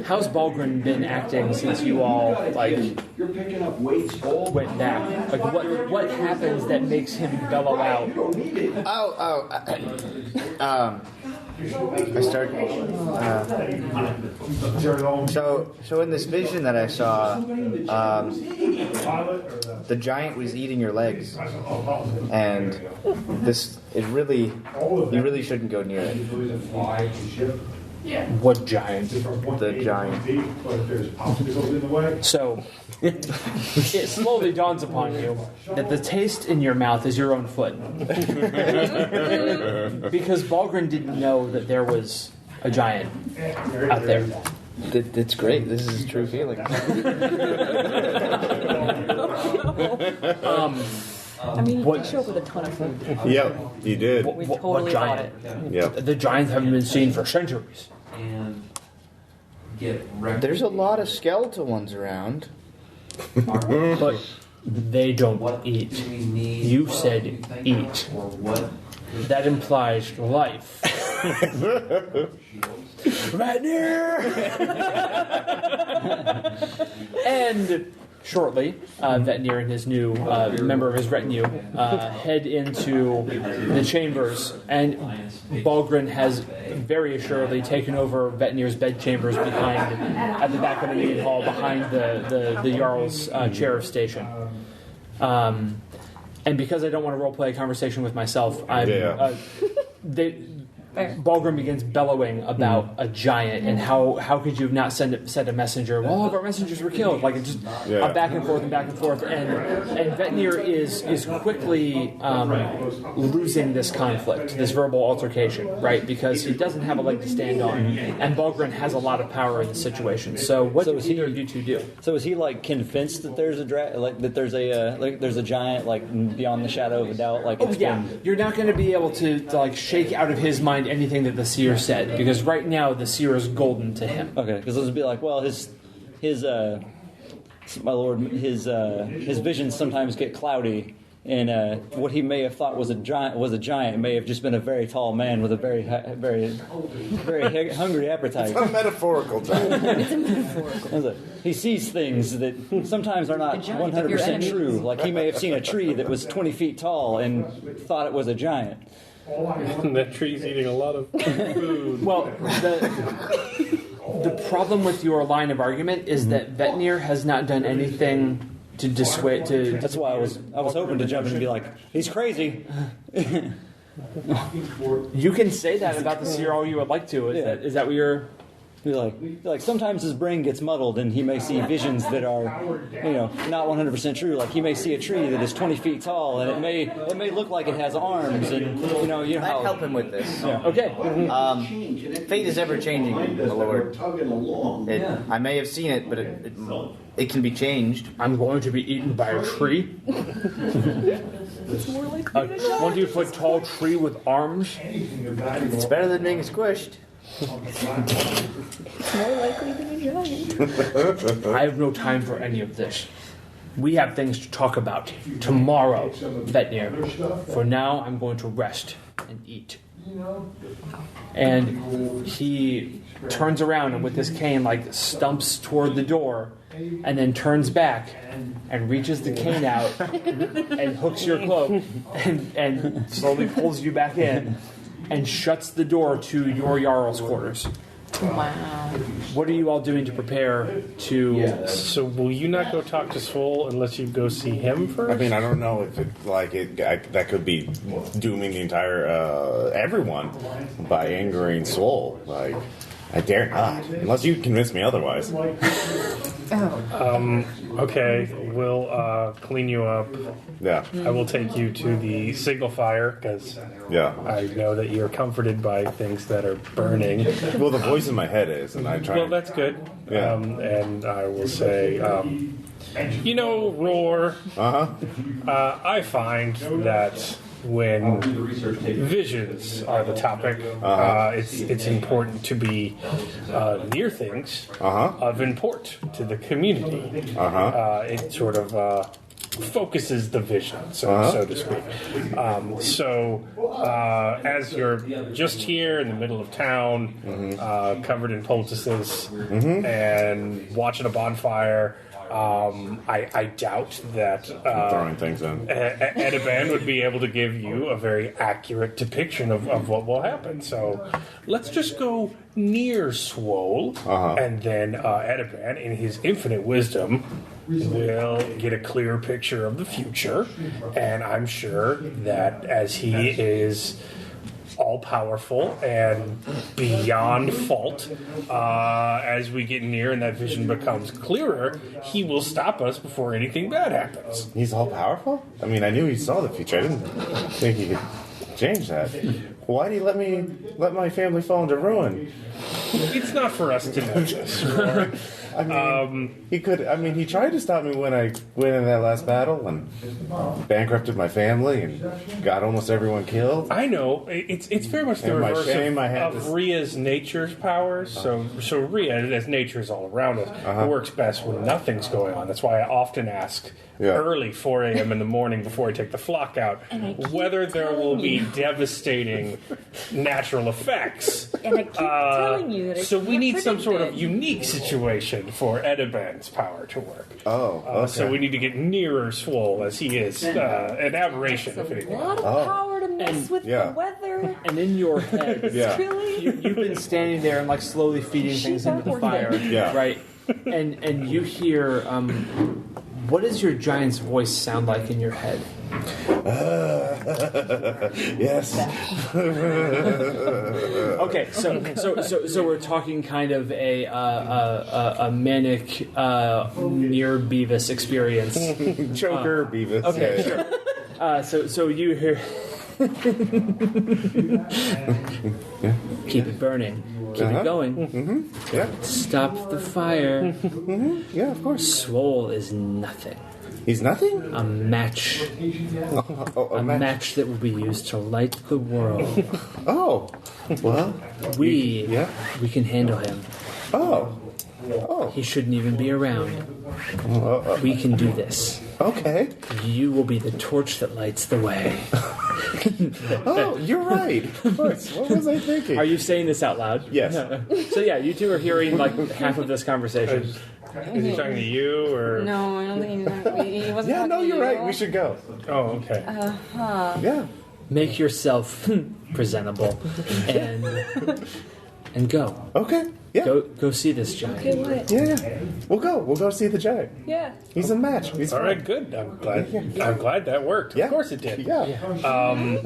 how's Balgruin been acting since you all You're picking up weights all went back? Like, what happens that makes him bellow out? I start. So in this vision that I saw, the giant was eating your legs, and you really shouldn't go near it. What giant? The giant. So, it slowly dawns upon you that the taste in your mouth is your own foot. Because Balgruin didn't know that there was a giant out there. That's great. This is his true feeling. I mean, you did show up with a ton of food. yep, you did. We totally bought it. Yep. The giants haven't been seen for centuries. And get There's a lot of skeletal ones around. But they don't what eat. do we need? You said Anything eat. or what? That implies life. And shortly, Vetnir and his new member of his retinue head into the chambers, and Balgruin has very assuredly taken over Vetnir's bedchambers at the back of the main hall, behind the Jarl's chair of station. And because I don't want to roleplay a conversation with myself, Balgruin begins bellowing about a giant and how could you have not sent a messenger? Well, all of our messengers were killed. Like it's just back and forth, and Vetnir is quickly losing this conflict, this verbal altercation, right? Because he doesn't have a leg to stand on, and Balgruin has a lot of power in the situation. So what does either of you two do? So is he convinced that there's there's a giant beyond the shadow of a doubt? You're not going to be able to shake out of his mind anything that the seer said, because right now the seer is golden to him. Okay, because it'll be like, well, his my lord, his visions sometimes get cloudy, and what he may have thought was a giant may have just been a very tall man with a very hungry appetite. It's a metaphorical giant. He sees things that sometimes are not 100% true. Like he may have seen a tree that was 20 feet tall and thought it was a giant. That tree's eating a lot of food. Well, the problem with your line of argument is that Vetnir has not done anything to dissuade. That's why I was hoping to jump in and be like, he's crazy. You can say that about the seer all you would like to. Is that what you're... Like sometimes his brain gets muddled and he may see visions that are, not 100% true. Like he may see a tree that is 20 feet tall and it may look like it has arms and I'd help him with this. Yeah. Okay. Fate is ever changing, my lord. I may have seen it, but it can be changed. I'm going to be eaten by a tree. It's more like A 20-foot tall tree with arms. It's better than being squished. it's more likely than a giant. I have no time for any of this. We have things to talk about tomorrow, Vetnir. For now, I'm going to rest and eat. And he turns around and with his cane, stumps toward the door, and then turns back and reaches the cane out and hooks your cloak and slowly pulls you back in and shuts the door to your Jarl's quarters. Wow. What are you all doing to prepare to... So will you not go talk to Swole unless you go see him first? I mean, I don't know if that could be dooming the entire everyone by angering Swole. I dare not, unless you convince me otherwise. Okay, we'll clean you up. Yeah. I will take you to the signal fire because I know that you're comforted by things that are burning. Well, the voice in my head is, and I try. Well, that's good. Yeah. And I will say, Roar. I find that when visions are the topic, it's important to be near things of import to the community. It sort of focuses the vision, so to speak. As you're just here in the middle of town, covered in poultices, and watching a bonfire, I doubt that throwing things in. Edda would be able to give you a very accurate depiction of what will happen. So let's just go near Swole, and then Edda, in his infinite wisdom, will get a clear picture of the future. And I'm sure that as he is all-powerful and beyond fault, as we get near and that vision becomes clearer, he will stop us before anything bad happens. He's all-powerful? I mean, I knew he saw the future. I didn't think he could change that. Why did he let my family fall into ruin? It's not for us to know this. I mean, he could. I mean, he tried to stop me when I went in that last battle and bankrupted my family and got almost everyone killed. I know it's very much the And my reverse shame, I had of to- Rhea's nature's powers. So Rhea, as nature's all around us, works best when nothing's going on. That's why I often ask early 4 a.m. in the morning before I take the flock out whether there will be devastating natural effects. And I keep telling you that I So we can't need some predict sort it. of unique situation for Edaban's power to work. Oh, okay. So we need to get nearer Swole, as he is an aberration, if It's a anything. lot of power to mess with the weather. And in your head, Yeah. Really? you've been standing there and slowly feeding things into the fire, Yeah. right? And you hear, what does your giant's voice sound like in your head? Yes. Okay, so we're talking kind of a manic near Beavis experience. Choker, Beavis. Okay, Yeah. sure. So you hear. Keep it burning. Keep it going. Yeah. Stop the fire. Yeah, of course. Swole is nothing. He's nothing? A match. A Match that will be used to light the world. Oh. Well. We can handle him. Oh. He shouldn't even be around. We can do this. Okay. You will be the torch that lights the way. Oh, you're right. Of course. What was I thinking? Are you saying this out loud? Yes. So yeah, you two are hearing half of this conversation. Is he talking to you, or? No, I don't think he's not. He wasn't. Yeah, no, talking to you're you. right. We should go. Oh, okay. Yeah. Make yourself presentable and go. Okay. Yeah. Go see this giant. Okay, what? Yeah. We'll go see the giant. Yeah. He's a match. He's All fine. right, good. I'm glad that worked. Yeah. Of course it did. Yeah.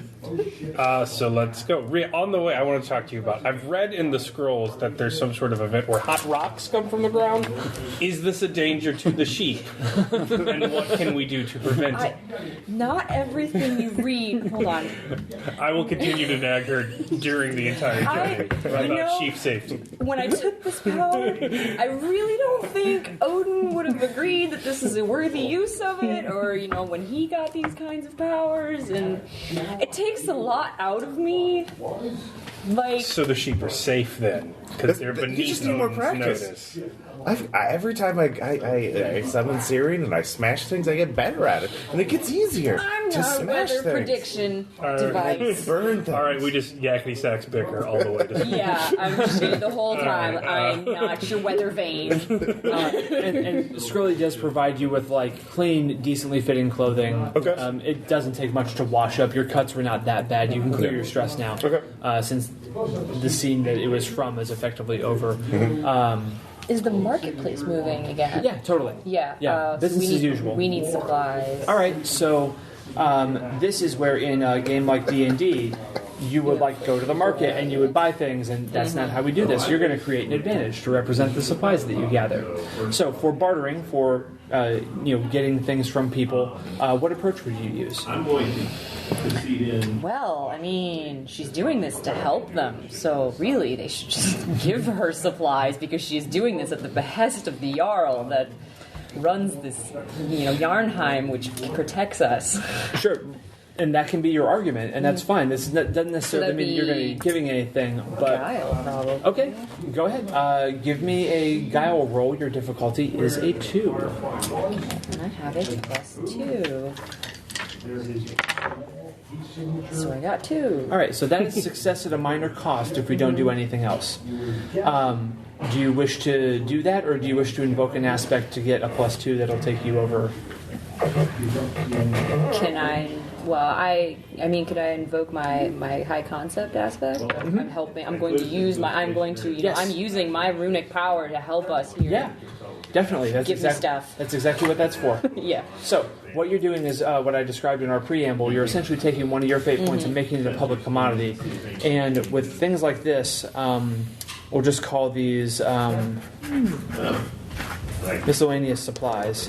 So let's go. On the way, I want to talk to you about. I've read in the scrolls that there's some sort of event where hot rocks come from the ground. Is this a danger to the sheep? And what can we do to prevent it? Not everything you read. Hold on. I will continue to nag her during the entire journey about sheep safety. When I took this power, I really don't think Odin would have agreed that this is a worthy use of it, or when he got these kinds of powers, and it takes a lot out of me. Like, So the sheep are safe then, because they're You beneath just need more Odin's practice. notice. Every time I summon Syrian and I smash things, I get better at it, and it gets easier I'm to not a smash weather things. prediction right. device. Burn things. All right, we just yakety sax bicker all the way to. Yeah, I'm just the whole time. I'm not your weather vane. And Skrilly does provide you with clean, decently fitting clothing. Okay. It doesn't take much to wash up. Your cuts were not that bad. You can clear your stress now. Okay. Since the scene that it was from is effectively over. Is the marketplace moving again? Yeah, totally. Yeah. Yeah, so business we as need, usual. We need supplies. All right, so this is where in a game like D&D, you would go to the market and you would buy things, and that's not how we do this. You're going to create an advantage to represent the supplies that you gather. So for bartering, for getting things from people, what approach would you use? I'm going to proceed in. Well, I mean, she's doing this to help them, so really they should just give her supplies because she's doing this at the behest of the Jarl that runs this, Yarnheim, which protects us. Sure. And that can be your argument, and that's fine. This doesn't necessarily mean you're going to be giving anything, but Guile, probably. okay, go ahead. Give me a guile roll. Your difficulty is a 2. And I have a +2. So I got 2. All right, so that is success at a minor cost if we don't do anything else. Do you wish to do that, or do you wish to invoke an aspect to get a +2 that'll take you over? Can I? Well, I mean, could I invoke my high concept aspect? I'm helping. I'm going to use my. I'm going to. Yes. I'm using my runic power to help us here. Yeah, definitely. That's Give me stuff. That's exactly what that's for. Yeah. So what you're doing is what I described in our preamble. You're essentially taking one of your fate points and making it a public commodity. And with things like this, we'll just call these miscellaneous supplies.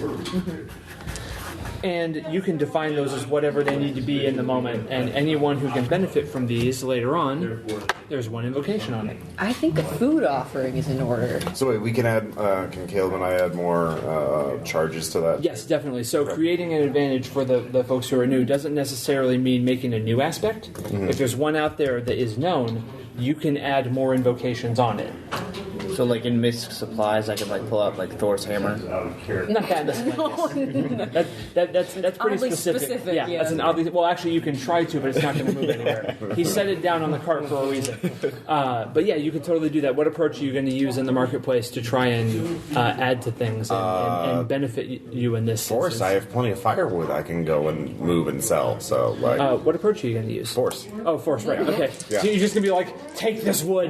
And you can define those as whatever they need to be in the moment. And anyone who can benefit from these later on, there's one invocation on it. I think a food offering is in order. So wait, we can add. Can Caleb and I add more charges to that? Yes, definitely. So creating an advantage for the folks who are new doesn't necessarily mean making a new aspect. If there's one out there that is known, you can add more invocations on it. So, in Mist Supplies, I could pull out Thor's hammer. Not that that's pretty Oddly specific. specific, yeah. That's an oddly. Well, actually, you can try to, but it's not going to move anywhere. He set it down on the cart for a reason. But yeah, you can totally do that. What approach are you going to use in the marketplace to try and add to things and benefit you in this? Force. instance? I have plenty of firewood I can go and move and sell. So What approach are you going to use? force. Oh, force, right. Okay. Yeah. So you're just going to be take this wood.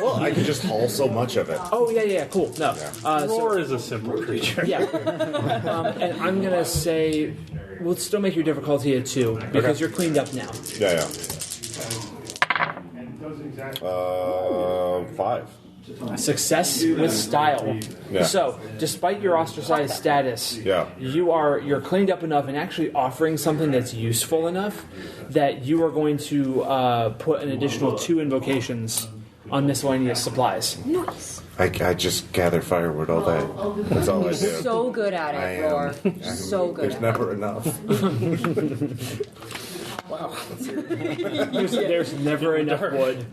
Well, I can just haul so much of it. Oh, yeah, cool. No. Roar is a simple creature. Yeah. And I'm going to say, we'll still make your difficulty a 2, because you're cleaned up now. Yeah. 5. Success with style. Yeah. So, despite your ostracized status, Yeah. you're cleaned up enough and actually offering something that's useful enough that you are going to put an additional 2 invocations on miscellaneous supplies. Nice. I just gather firewood all day. That's all I do. So good at I it, am. Roar. So good. There's never enough. Wow. There's never enough wood.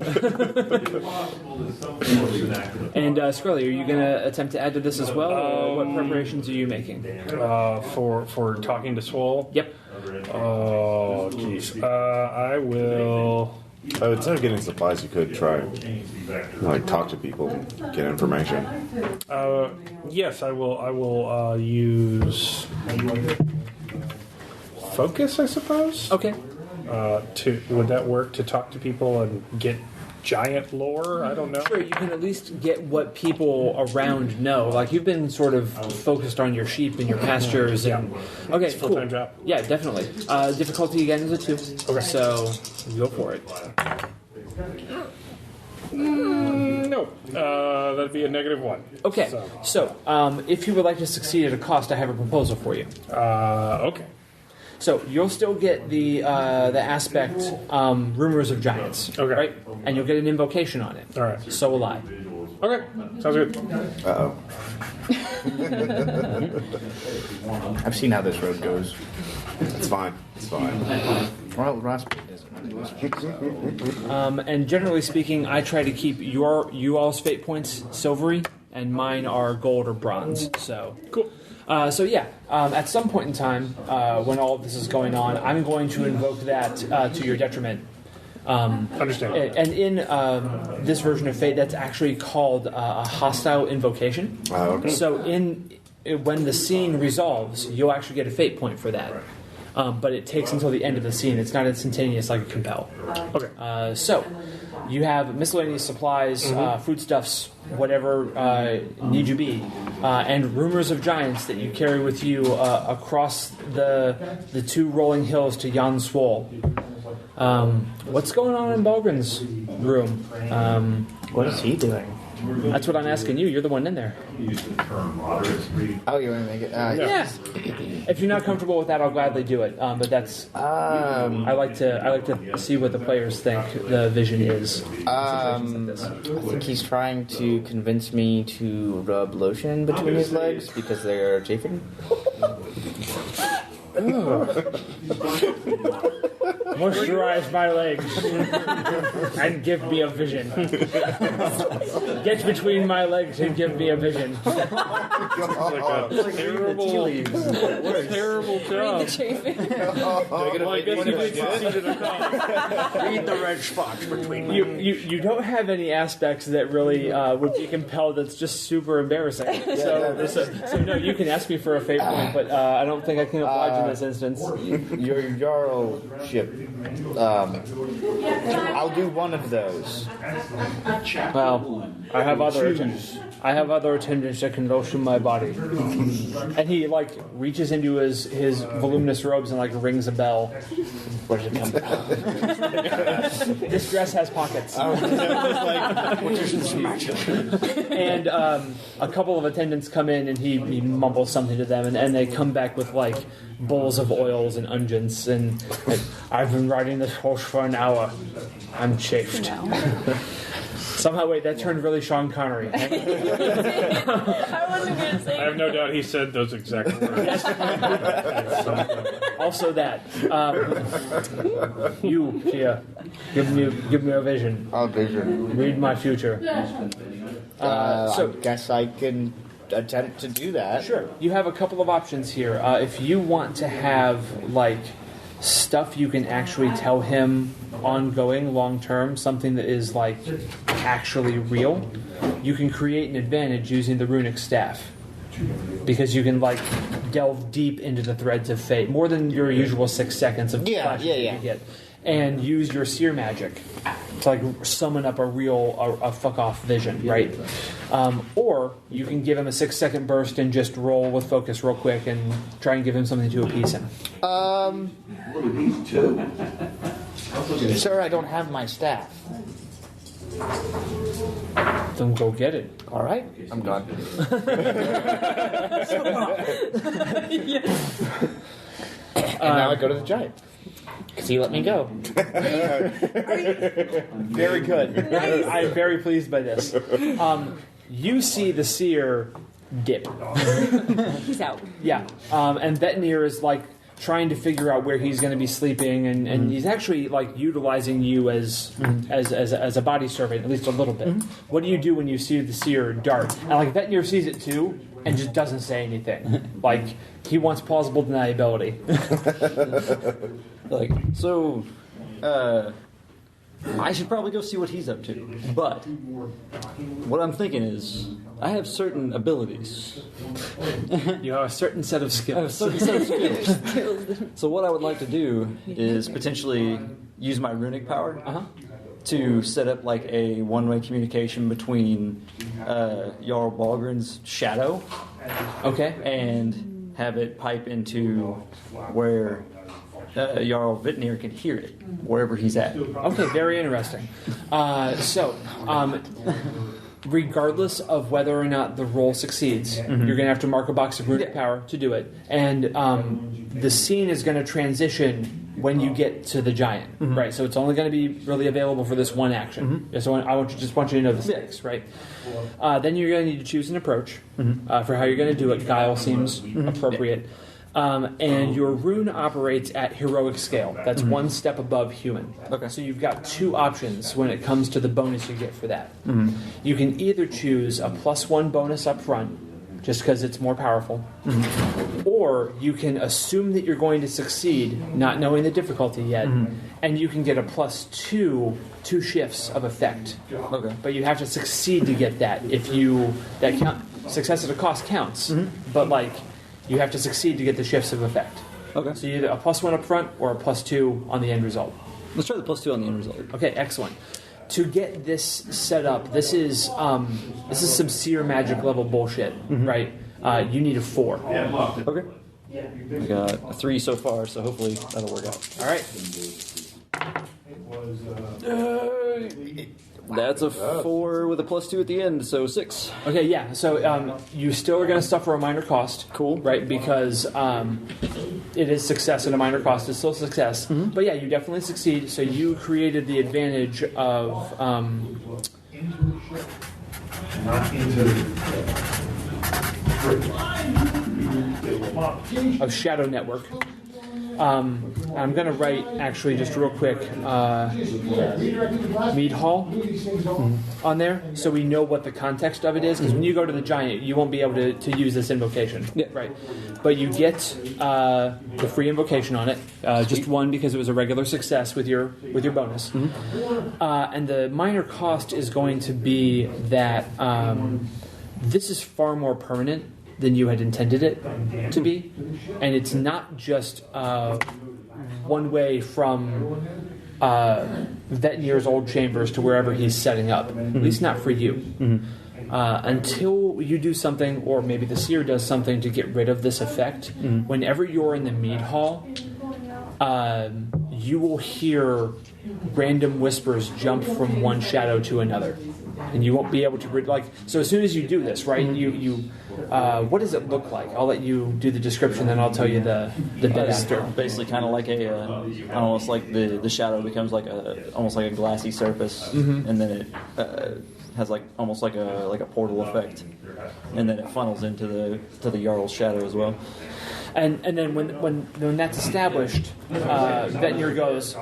And Scully, are you going to attempt to add to this as well, or what preparations are you making? For talking to Swole. Yep. Oh, jeez. I will. Instead of getting supplies, you could try talk to people, get information. Yes, I will. I will use focus, I suppose. Okay. Would that work to talk to people and get giant lore? I don't know. Sure, you can at least get what people around know. Like, you've been sort of focused on your sheep and your pastures. And, okay, It's a full-time job. Yeah, definitely. Difficulty again is a 2. Okay. So, go for it. No. That'd be a -1. Okay, so if you would like to succeed at a cost, I have a proposal for you. Okay. So you'll still get the aspect rumors of giants, Okay. right? And you'll get an invocation on it. All right. So will I. Okay. Sounds good. Uh-oh. I've seen how this road goes. It's fine. It's fine. Well, Rasputin doesn't. And generally speaking, I try to keep you all's fate points silvery, and mine are gold or bronze. So Cool. At some point in time, when all of this is going on, I'm going to invoke that to your detriment. Understand. And in this version of Fate, that's actually called a hostile invocation. Okay. So when the scene resolves, you'll actually get a fate point for that. But it takes until the end of the scene. It's not instantaneous like a compel. Okay. So you have miscellaneous supplies, foodstuffs, whatever need you be, and rumors of giants that you carry with you across the 2 rolling hills to Jan Swol. What's going on in Balgren's room? What is he doing? That's what I'm asking you. You're the one in there. Oh, you want to make it? Yeah. If you're not comfortable with that, I'll gladly do it. But that's I like to see what the players think the vision is. I think he's trying to convince me to rub lotion between his legs because they're chafing. Moisturize my legs and give me a vision. Get between my legs and give me a vision. Terrible job. The chafing. Well, I guess you did succeed at a cost. Read the red spots between You don't have any aspects that really would be compelled. That's just super embarrassing. So no, you can ask me for a fate point, but I don't think I can oblige in this instance. Your Jarlship. I'll do one of those. Well, I have other attendants that can lotion my body. And he reaches into his voluminous robes and rings a bell. Where did it come from? This dress has pockets. And a couple of attendants come in and he mumbles something to them and they come back with bowls of oils and unguents and I've been riding this horse for an hour. I'm chafed. Somehow, wait, that turned really Sean Connery. I wasn't going to say. I have no doubt he said those exact words. Also that. You, Tia, give me a vision. I'll vision. Read my future. I guess I can attempt to do that. Sure. You have a couple of options here. If you want to have, stuff you can actually tell him ongoing, long term, something that is, actually real, you can create an advantage using the runic staff. Because you can, delve deep into the threads of fate, more than your usual 6 seconds of flashes you get. And use your seer magic to summon up a fuck off vision, right? Or you can give him a 6-second burst and just roll with focus real quick and try and give him something to appease him. Sir, I don't have my staff. Then go get it. All right, I'm gone. And now I go to the giant. Because he let me go. Very good. I'm very pleased by this. You see the seer dip. He's out. Yeah. And Vetnir is trying to figure out where he's going to be sleeping, and he's actually utilizing you as a body servant, at least a little bit. What do you do when you see the seer dart? And Vetnir sees it too, and just doesn't say anything. He wants plausible deniability. I should probably go see what he's up to. But what I'm thinking is, I have certain abilities. You have a certain set of skills. So what I would like to do is potentially use my runic power to set up like a one-way communication between Jarl Balgren's shadow, Okay. and have it pipe into where Jarl Vitnir can hear it wherever he's at. Okay, very interesting. Regardless of whether or not the roll succeeds, you're going to have to mark a box of runic power to do it. And the scene is going to transition when you get to the giant, right? So it's only going to be really available for this one action. So I want you to know the stakes, right? Then you're going to need to choose an approach for how you're going to do it. Guile seems appropriate. And your rune operates at heroic scale. That's one step above human. Okay. So you've got two options when it comes to the bonus you get for that. You can either choose a +1 bonus up front, just because it's more powerful, or you can assume that you're going to succeed, not knowing the difficulty yet, and you can get a +2 shifts of effect. Okay. But you have to succeed to get that. Success at a cost counts, but you have to succeed to get the shifts of effect. Okay. So either a +1 up front or a +2 on the end result. Let's try the +2 on the end result. Okay, excellent. To get this set up, this is some seer magic level bullshit, right? You need a 4. Okay. I got a 3 so far, so hopefully that'll work out. All right. That's a 4 with a +2 at the end, so 6. Okay, yeah. So you still are going to suffer a minor cost. Cool. Right, because it is success and a minor cost is still success. But yeah, you definitely succeed. So you created the advantage of Shadow Network. I'm going to write, actually, just real quick, Mead Hall on there, so we know what the context of it is, because when you go to the giant, you won't be able to use this invocation. Yeah. Right. But you get the free invocation on it, just one because it was a regular success with your bonus. And the minor cost is going to be that this is far more permanent than you had intended it to be, and it's not just one way from Vetnir's old chambers to wherever he's setting up, at least not for you. Until you do something, or maybe the seer does something to get rid of this effect, whenever you're in the mead hall, you will hear random whispers jump from one shadow to another. And you won't be able to so as soon as you do this, right? You what does it look like? I'll let you do the description, then I'll tell you the bit after. Basically, kind of like almost like the shadow becomes almost like a glassy surface, and then it has almost like a portal effect, and then it funnels into the Jarl's shadow as well. And then when that's established, Vetnir goes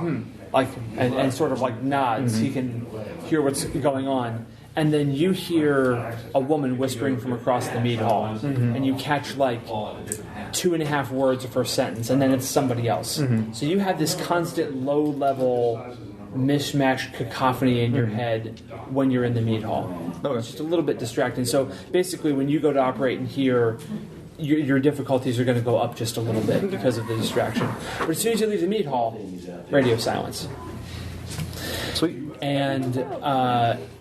and sort of nods. He can hear what's going on. And then you hear a woman whispering from across the mead hall, and you catch 2.5 words of her sentence, and then it's somebody else. So you have this constant low-level mishmash cacophony in your head when you're in the mead hall. It's just a little bit distracting. So basically, when you go to operate in here, your difficulties are going to go up just a little bit because of the distraction. But as soon as you leave the mead hall, radio silence. Sweet. And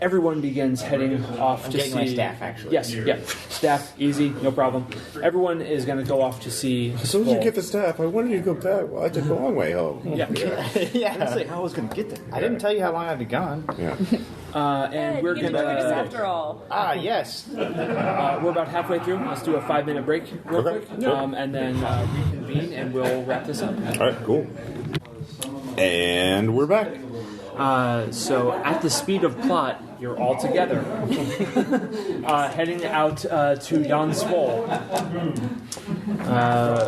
everyone begins heading off to see... getting my staff, actually. Yes, yeah. Staff, easy, no problem. Everyone is going to go off to see... As soon as you get the staff, I wanted you to go back. Well, I took the long way home. Yeah. Yeah. I didn't say how I was going to get there. I didn't tell you how long I'd be gone. Yeah. And we're going us to... after all. Ah, yes. We're about halfway through. Let's do a 5-minute break real quick. And then reconvene, and we'll wrap this up. All right, cool. And we're back. So at the speed of plot, you're all together, heading out to Jan Svol.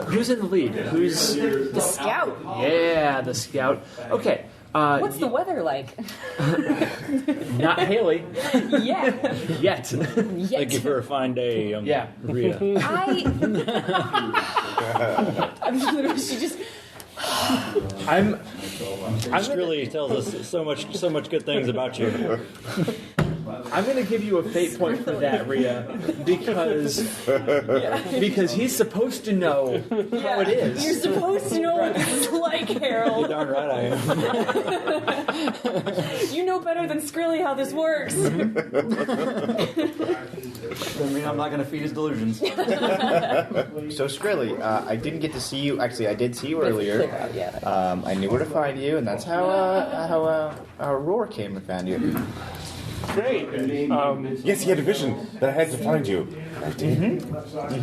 Who's in the lead? Who's The scout. Yeah, the scout. Okay. What's the weather like? Not Haley Yeah. yet. Thank you for a fine day, young Yeah. Rhea. I'm literally, she just... I'm Really tells us so much good things about you. I'm going to give you a fate point for that, Rhea, because he's supposed to know how it is. You're supposed to know what this is like, Harold. You're darn right I am. You know better than Skrilly how this works. I mean, I'm not going to feed his delusions. So Skrilly, I didn't get to see you. Actually, I did see you earlier. I knew where to find you, and that's how Roar came and found you. Great. Yes, he had a vision that I had to find you. I did.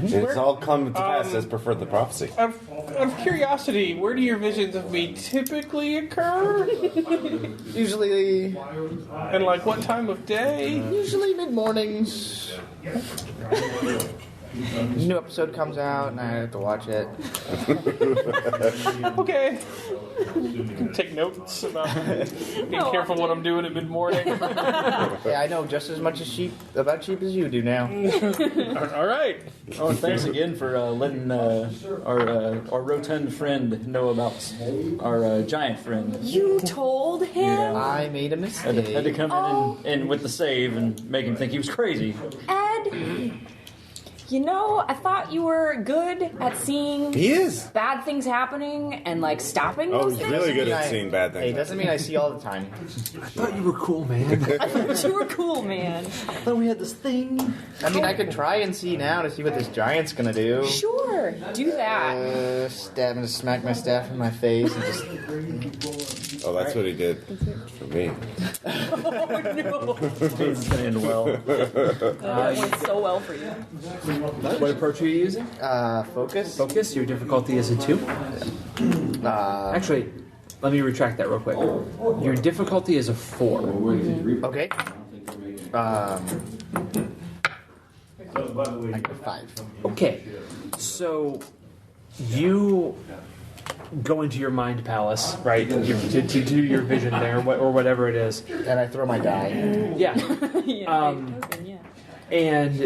It's all come to pass as per the prophecy. Of curiosity, where do your visions of me typically occur? Usually And like what time of day? mid mornings. New episode comes out, and I have to watch it. Okay. You can take notes about being careful what I'm doing at mid-morning. Yeah, I know just as much about sheep as you do now. All right. Oh, and thanks again for letting our rotund friend know about our giant friend. You told him? I made a Had to mistake. come in with the save and make him think he was crazy. Ed, you know, I thought you were good at seeing He is. bad things happening and like stopping Oh, those he's things. really good at I- seeing bad Hey, things. doesn't mean I see all the time. I thought you were cool, man. I thought you were cool, man. I thought we had this thing. I mean, I could try and see now to see what this giant's gonna do. Sure, do that. Smack my staff in my face and just. Oh, that's what he did for me. It's gonna end well. It went so well for you. What approach are you using? Focus. Focus. Your difficulty is a 2. Actually, let me retract that real quick. Your difficulty is a 4. Okay. I got 5. Okay, so you go into your mind palace, right? To do your vision there, or whatever it is. And I throw my die. Yeah. Yeah. And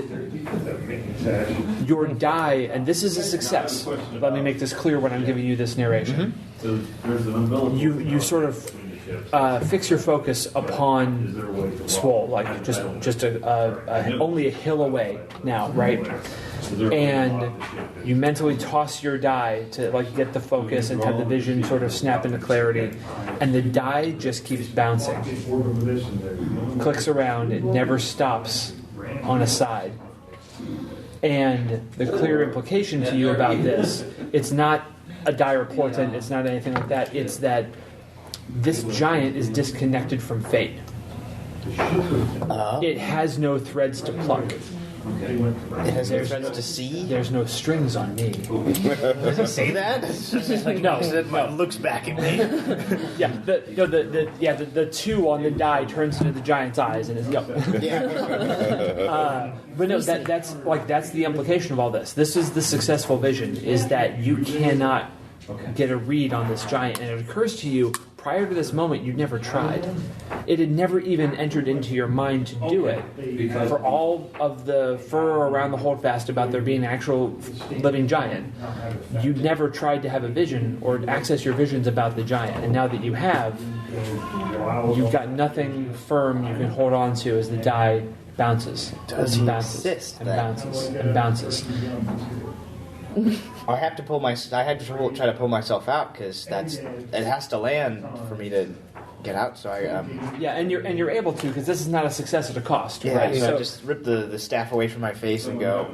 your die, and this is a success. Let me make this clear when I'm giving you this narration. You sort of fix your focus upon Swole, like just only a hill away now, right? And you mentally toss your die to like get the focus and have the vision sort of snap into clarity, and the die just keeps bouncing, clicks around, it never stops on a side. And the clear implication to you about this, it's not a dire portent, it's not anything like that, it's that this giant is disconnected from fate. It has no threads to pluck. It has no threads to see. There's no strings on me. Does he say that? No. Looks back at me. Yeah, the 2 on the die turns into the giant's eyes and is yep. But no, that's the implication of all this. This is the successful vision: is that you cannot get a read on this giant, and it occurs to you prior to this moment you'd never tried. It had never even entered into your mind to do it. For all of the furor around the holdfast about there being an actual living giant, you'd never tried to have a vision or access your visions about the giant. And now that you have, you've got nothing firm you can hold on to as the die bounces. Does and he bounces insist and that? bounces and bounces. I had to try to pull myself out because it has to land for me to get out. So I Yeah, and you're able to, because this is not a success at a cost, right? So I So just rip the staff away from my face and go.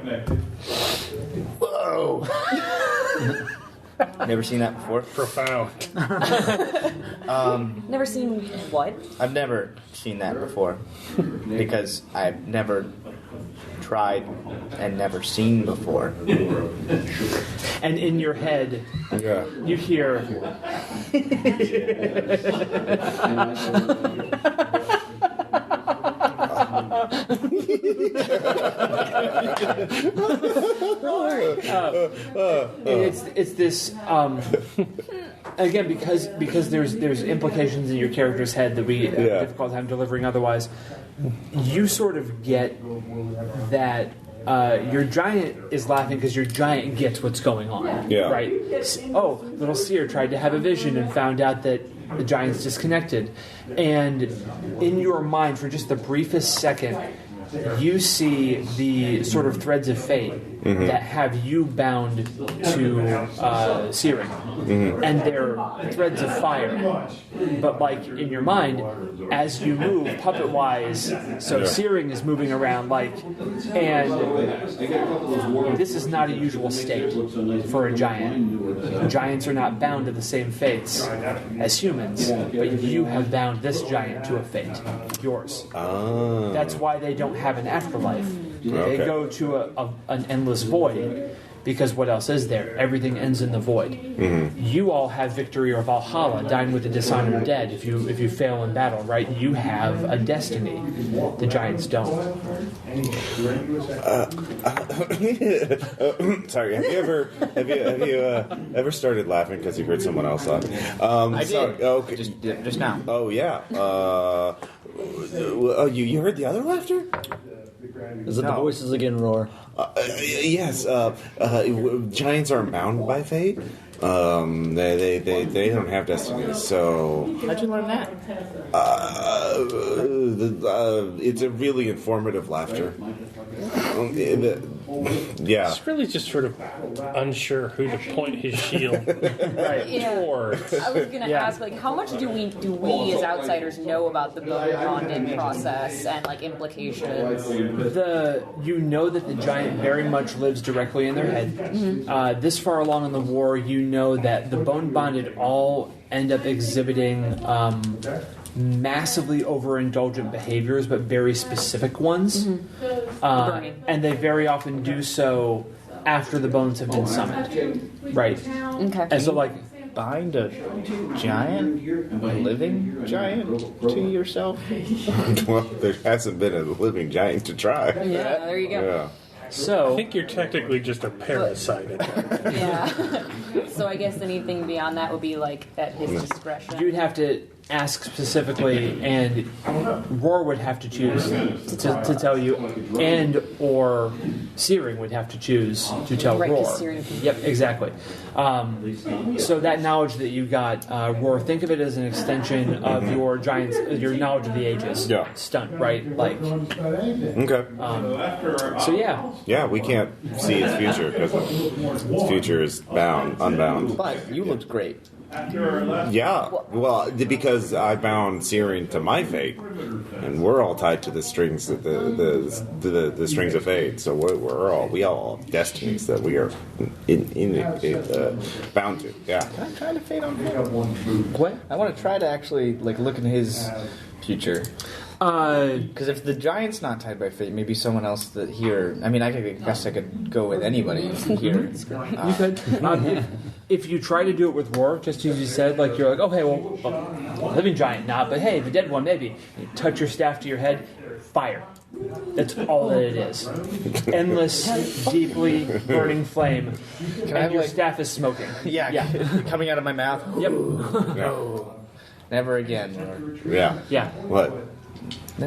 Whoa! Never seen that before. Profound. Never seen what? I've never seen that before because I've never tried and never seen before. and in your head, Yeah. you hear. It's this again because there's implications in your character's head that we have a difficult time delivering otherwise. You sort of get that your giant is laughing because your giant gets what's going on. Yeah. Right? Oh, little seer tried to have a vision and found out that The giant's disconnected. And in your mind, for just the briefest second, you see the sort of threads of fate that have you bound to searing. And they're threads of fire. But like in your mind, as you move puppet-wise, so searing is moving around and this is not a usual state for a giant. Giants are not bound to the same fates as humans, but you have bound this giant to a fate, yours. That's why they don't have an afterlife. They go to an endless void, because what else is there? Everything ends in the void. You all have victory or Valhalla, dine with the dishonored dead. If you fail in battle, right? You have a destiny. The giants don't. Sorry. Have you ever started laughing because you heard someone else laughing? I sorry, did. okay. Just now. Oh yeah. You heard the other laughter? Is it the voices again, Roar? Yes. Giants aren't bound by fate. They don't have destiny. So How'd you learn that? it's a really informative laughter. Yeah. It's really just sort of unsure who to point his shield towards. I was going to ask, how much do we as outsiders know about the bone bonding process and implications? You know that the giant very much lives directly in their head. This far along in the war, you know that the bone bonded all end up exhibiting massively overindulgent behaviors, but very specific ones. And they very often do so after the bones have been summoned. Right. Okay. And so, Bind a giant, a living giant, to yourself? Well, there hasn't been a living giant to try. Yeah, there you go. Yeah. So I think you're technically just a parasite. Yeah. So I guess anything beyond that would be at his discretion. you'd have to ask specifically, and Roar would have to choose to tell you, and or Searing would have to choose to tell Right, 'cause Roar. Searing can- Yep, exactly. So that knowledge that you got, Roar, think of it as an extension of your your knowledge of the ages. Yeah. Stunt, right? Okay. So yeah. Yeah, we can't see his future because his future is unbound. But you looked great. Yeah, well, because I bound Searing to my fate, and we're all tied to the strings of the strings of fate. So we all have destinies that we are bound to. Yeah. Can I try to fade on fate? What? I want to try to actually look in his future. Because if the giant's not tied by fate, maybe someone else that here. I mean, I guess I could go with anybody here. You could. If you try to do it with Roar, just as you said, you're like, okay, well, living giant, not, but hey, the dead one, maybe. You touch your staff to your head, fire. That's all that it is. Endless, deeply burning flame. Can I have, your staff is smoking. Yeah, coming out of my mouth. Yep. Yeah. Never again. Yeah. Yeah. What? I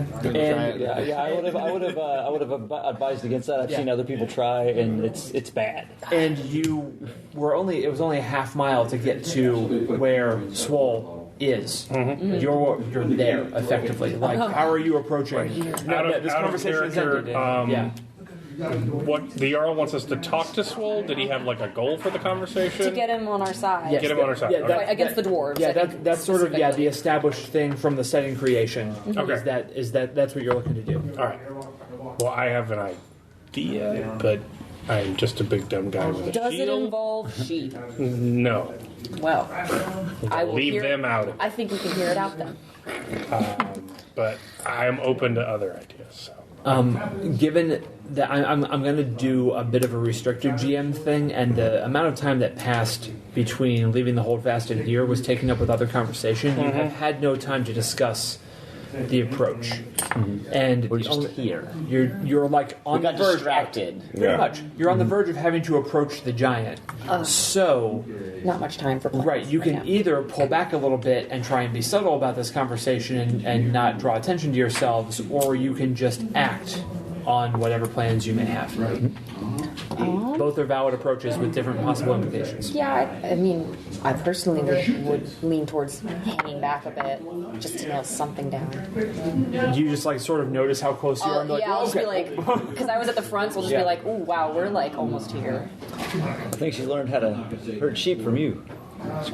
would have advised against that. I've seen other people try, and it's bad. And you were it was only a half mile to get to where Swole is. Mm-hmm. You're there effectively. How are you approaching? This Out of conversation is character, ended. Yeah. What the Jarl wants us to talk to Swole? Did he have a goal for the conversation? To get him on our side. Yes. Get him on our side. Yeah, Okay. Against the dwarves. Yeah, I think, that's sort of the specifically. established thing from the setting creation. Okay. That's what you're looking to do. All right. Well, I have an idea, but I'm just a big dumb guy with a Does it shield. involve sheep? No. Well, I will Leave hear them out of it. I think we can hear it out then. But I am open to other ideas. So. Given that I'm going to do a bit of a restricted GM thing, and the amount of time that passed between leaving the holdfast and here was taken up with other conversation, you have had no time to discuss the approach. And We're the just only- here. You're on got the verge. distracted. Pretty Yeah. much. You're on the verge of having to approach the giant. So, Not much time for plans. right, you can now. either pull back a little bit and try and be subtle about this conversation and not draw attention to yourselves, or you can just act on whatever plans you may have. Both are valid approaches with different possible implications. Yeah, I mean, I personally would lean towards hanging back a bit just to nail something down. Do you just like sort of notice how close you are? And be like, Yeah, I'll just be okay. like, because I was at the front, so I'll just be like, ooh, wow, we're like almost here. I think she learned how to herd sheep from you.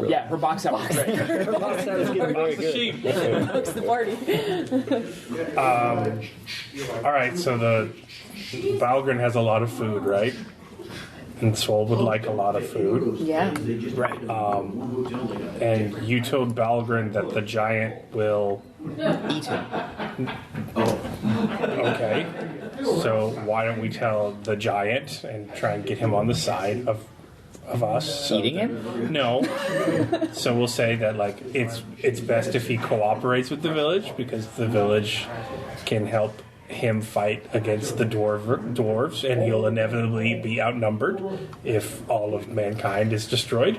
Yeah, her box out was great. Her box out is getting very good. It's the party. All right, so the Valgren has a lot of food, right? And Swole would like a lot of food. Yeah. Right. And you told Valgren that the giant will Eat him. Okay. So why don't we tell the giant and try and get him on the side of us? So Eating that- him? No. So we'll say that like it's best if he cooperates with the village because the village can help him fight against the dwarves, and he'll inevitably be outnumbered if all of mankind is destroyed.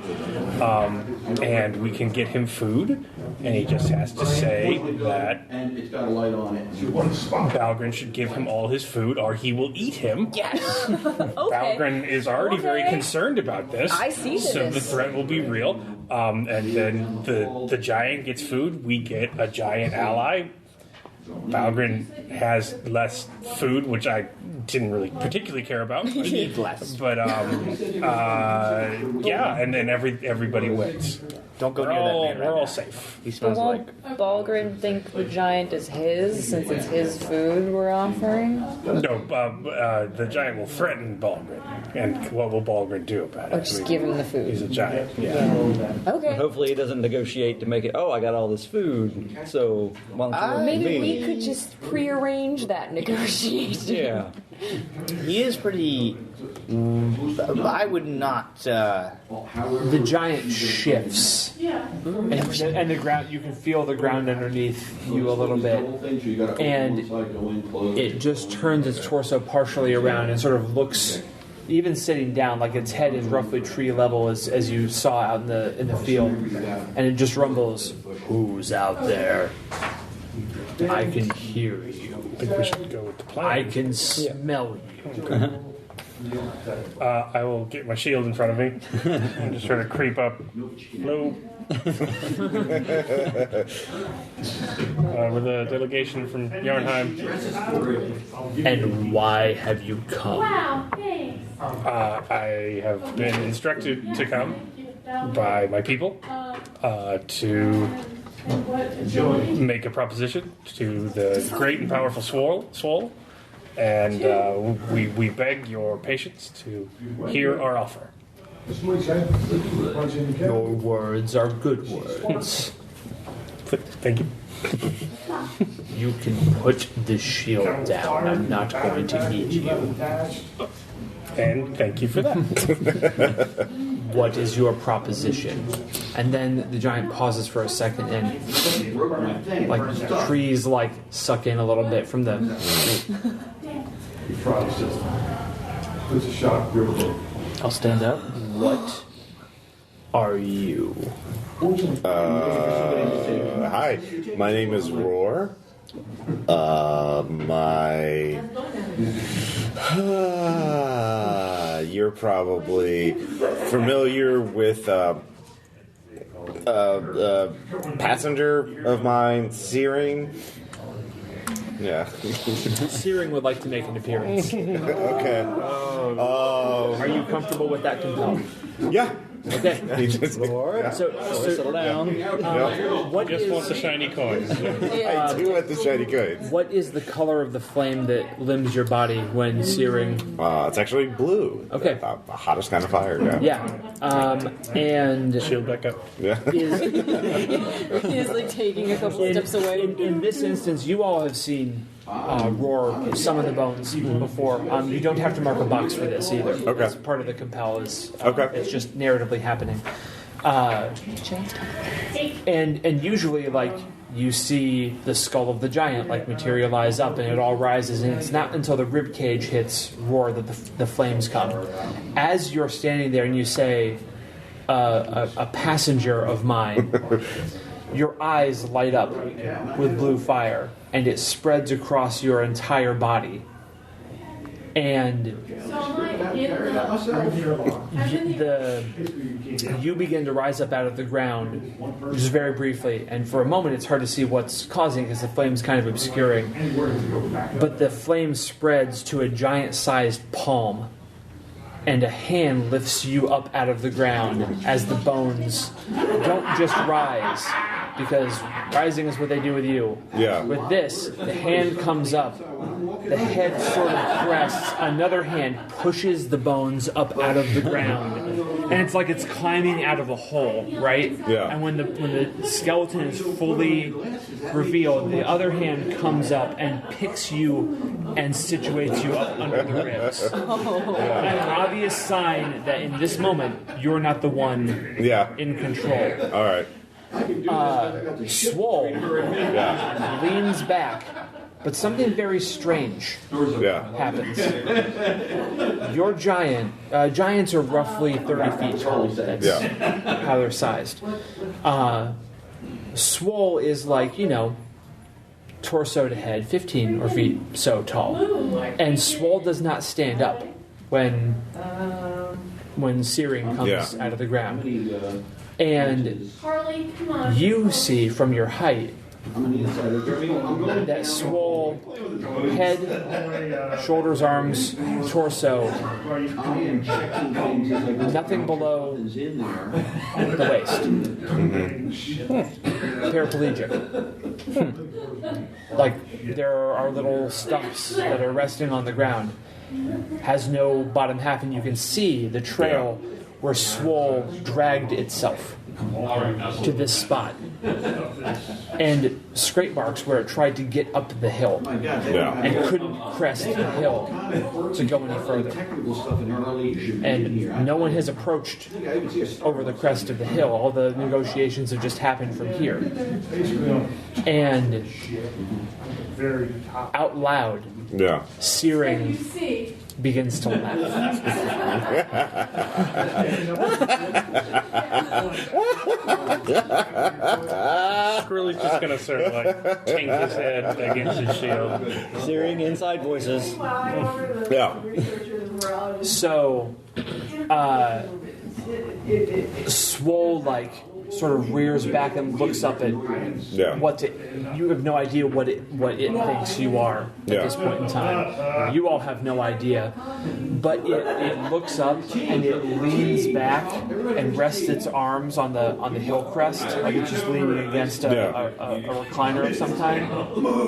And we can get him food, and he just has to say that And it's got a light on it. Valgren should give him all his food, or he will eat him. Yes. Okay. Valgren is already very Okay. concerned about this. I see So this. the threat will be real. And then the giant gets food. We get a giant ally. Valgren has less food, which I didn't really particularly care about. Need less. But yeah, and then everybody wins. Don't go We're near that all, man right we're all now. safe. He But smells like... won't Balgrin think the giant is his, since it's his food we're offering? No, the giant will threaten Balgren. And what will Balgrin do about it? Or just give him the food? He's a giant. Yeah. Okay. Hopefully he doesn't negotiate to make it, oh, I got all this food, so why don't you work for Maybe me? we could just prearrange that negotiation. Yeah. He is pretty... I would not... The giant shifts, and the ground. You can feel the ground underneath you a little bit, and it just turns its torso partially around and sort of looks, even sitting down, like its head is roughly tree level as you saw out in the field, and it just rumbles. Who's out there? I can hear you. I think we should go with the plan. I can smell you. I will get my shield in front of me and just try to creep up. Hello. We're the delegation from Yarnheim. And why have you come? Wow, thanks. I have been instructed to come by my people to make a proposition to the great and powerful Swole, and we beg your patience to hear our offer. Your words are good words. Thank you. You can put the shield down. I'm not going to eat you. And thank you for that. What is your proposition? And then the giant pauses for a second, and like trees like suck in a little bit from the. I'll stand up. What are you? Hi, my name is Roar. You're probably familiar with passenger of mine, Searing. Yeah. Searing would like to make an appearance. Okay. Are you comfortable with that compel? Yeah. Okay. He just- So Settle down. what Just want the is shiny coins. I do want the shiny coins. what is the color of the flame that limbs your body when searing? It's actually blue. Okay. The hottest kind of fire. Yeah. Yeah. And Shield back up. Yeah. is He's like taking a couple steps away. in this instance, you all have seen Roar summon the bones before. You don't have to mark a box for this either. Okay. It's part of the compel. Is Okay. It's just narratively happening. And usually, like, you see the skull of the giant like materialize up, and it all rises, and it's not until the rib cage hits Roar that the flames come. As you're standing there and you say, a passenger of mine, your eyes light up with blue fire, and it spreads across your entire body, And you begin to rise up out of the ground just very briefly, and for a moment it's hard to see what's causing because the flame's kind of obscuring. But the flame spreads to a giant-sized palm, and a hand lifts you up out of the ground as the bones don't just rise, because rising is what they do with you. Yeah. With this, the hand comes up, the head sort of crests, another hand pushes the bones up out of the ground, and it's like it's climbing out of a hole, right? Yeah. And when the skeleton is fully revealed, the other hand comes up and picks you and situates you up under the ribs. An obvious sign that in this moment you're not the one in control. All right. Swole leans back, but something very strange happens. Your giants are roughly 30 feet tall. That's how they're sized. Swole is like, torso to head, 15 or feet so tall. And Swole does not stand up when Searing comes out of the ground. And you see from your height that Swole head, shoulders, arms, torso, nothing below the waist. Paraplegic. Like there are little stumps that are resting on the ground. Has no bottom half, and you can see the trail where Swole dragged itself to this spot, and scrape marks where it tried to get up the hill and couldn't crest the hill to go any further. And no one has approached over the crest of the hill. All the negotiations have just happened from here. And out loud, Searing begins to laugh. Skrilly's just gonna sort of like tink his head against his shield. Searing inside voices. So, Swole sort of rears back and looks up at you have no idea what it thinks you are at this point in time. You all have no idea, but it looks up and it leans back and rests its arms on the hill crest, like it's just leaning against a recliner of some kind,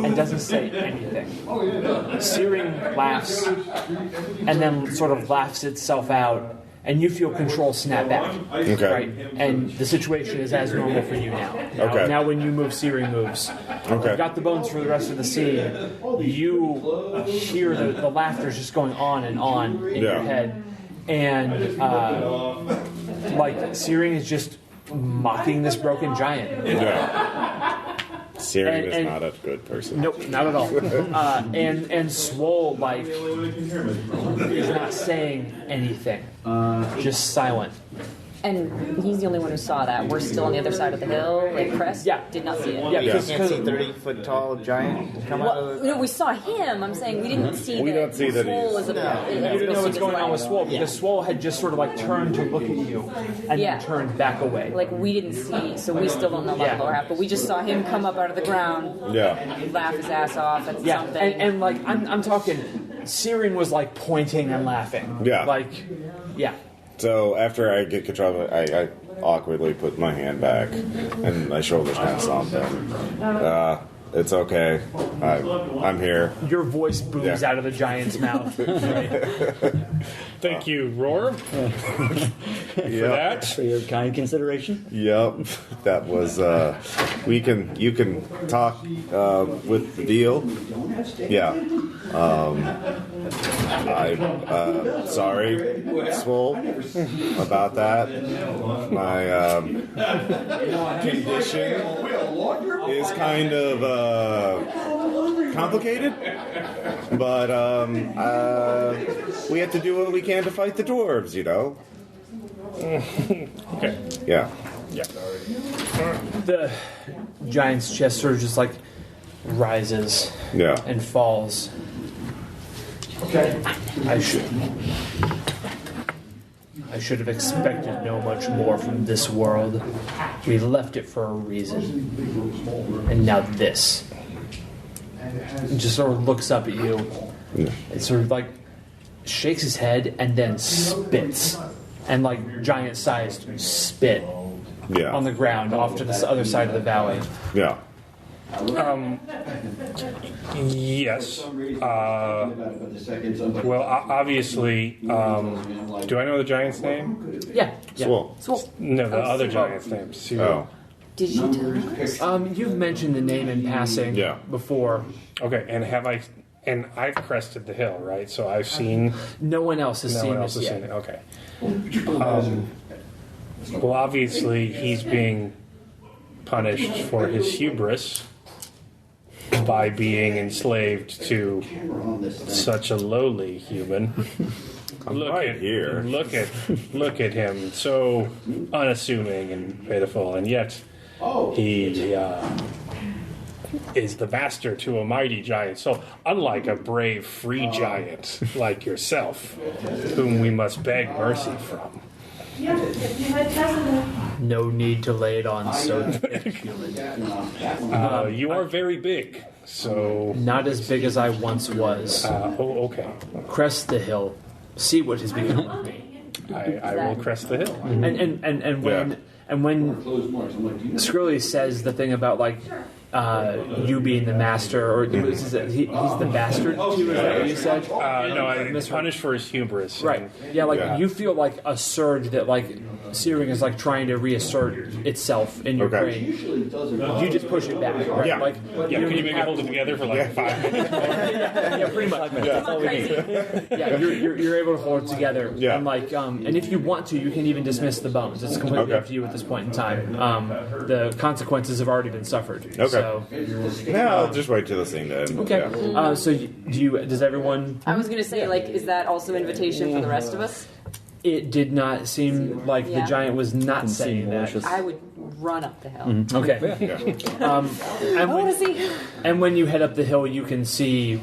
and doesn't say anything. Searing laughs and then sort of laughs itself out. And you feel control snap back, right? And the situation is as normal for you now. Now when you move, Searing moves. You've got the bones for the rest of the scene. You hear the laughter just going on in your head. And Searing is just mocking this broken giant. Searing is not a good person. Nope, not at all. And Swole is not saying anything, just silent. And he's the only one who saw that. We're still on the other side of the hill, crest. Did not see it. You can't see 30-foot-tall giant come out of the... No, we saw him. I'm saying we didn't see We don't see that Swole is You didn't know what's going on with Swole because Swole had just sort of turned to look at you and then turned back away. We didn't see, so we still don't know about the lower half. But we just saw him come up out of the ground, laugh his ass off at something. And I'm talking, Searing was pointing and laughing. So after I get control of it, I awkwardly put my hand back and my shoulders kind of something. It's okay. I'm here. Your voice booms out of the giant's mouth. Thank you, Roar, for that. For your kind consideration. Yep. That was you can talk with the deal. I'm sorry, Swole, about that. My condition is kind of complicated, but we have to do what we can to fight the dwarves, Okay. Yeah. The giant's chest sort of just rises and falls. I should have expected no much more from this world. We left it for a reason. And now this. He just sort of looks up at you. It sort of like shakes his head and then spits. And like giant-sized spit on the ground off to the other side of the valley. Yeah. Yes. Well, obviously, do I know the giant's name? Yeah. Swole. No, the other giant's name. Oh. Did you tell us? You've mentioned the name in passing before. Okay, and and I've crested the hill, right? So I've seen. No one else has seen this yet. Seen it. Okay. Well, obviously, he's being punished for his hubris by being enslaved to such a lowly human. Look at him, so unassuming and pitiful, and yet he is the master to a mighty giant. So unlike a brave, free giant like yourself, whom we must beg mercy from. No need to lay it on so thick, human. You are very big, so... Not as big as I once was. Okay. Crest the hill. See what has become of me. I will crest the hill. And when Skrilly says the thing about like you being the master, or he's the bastard too, is that what you said? No, I punished for his hubris. Right. Yeah, you feel like a surge that like Searing is like trying to reassert itself in your brain. You just push it back. Right? Yeah. Like, can you maybe hold it together for like 5 minutes? Yeah, pretty much. That's all we need. Yeah, you're able to hold it together. Yeah. And like, and if you want to, you can even dismiss the bones. It's completely up to you at this point in time. The consequences have already been suffered. Okay. So, I'll just wait till the scene to end. okay. Yeah. So does everyone? I was gonna say, like, is that also invitation for the rest of us? It did not seem like the giant was not saying that. I would run up the hill. Okay. And when you head up the hill, you can see,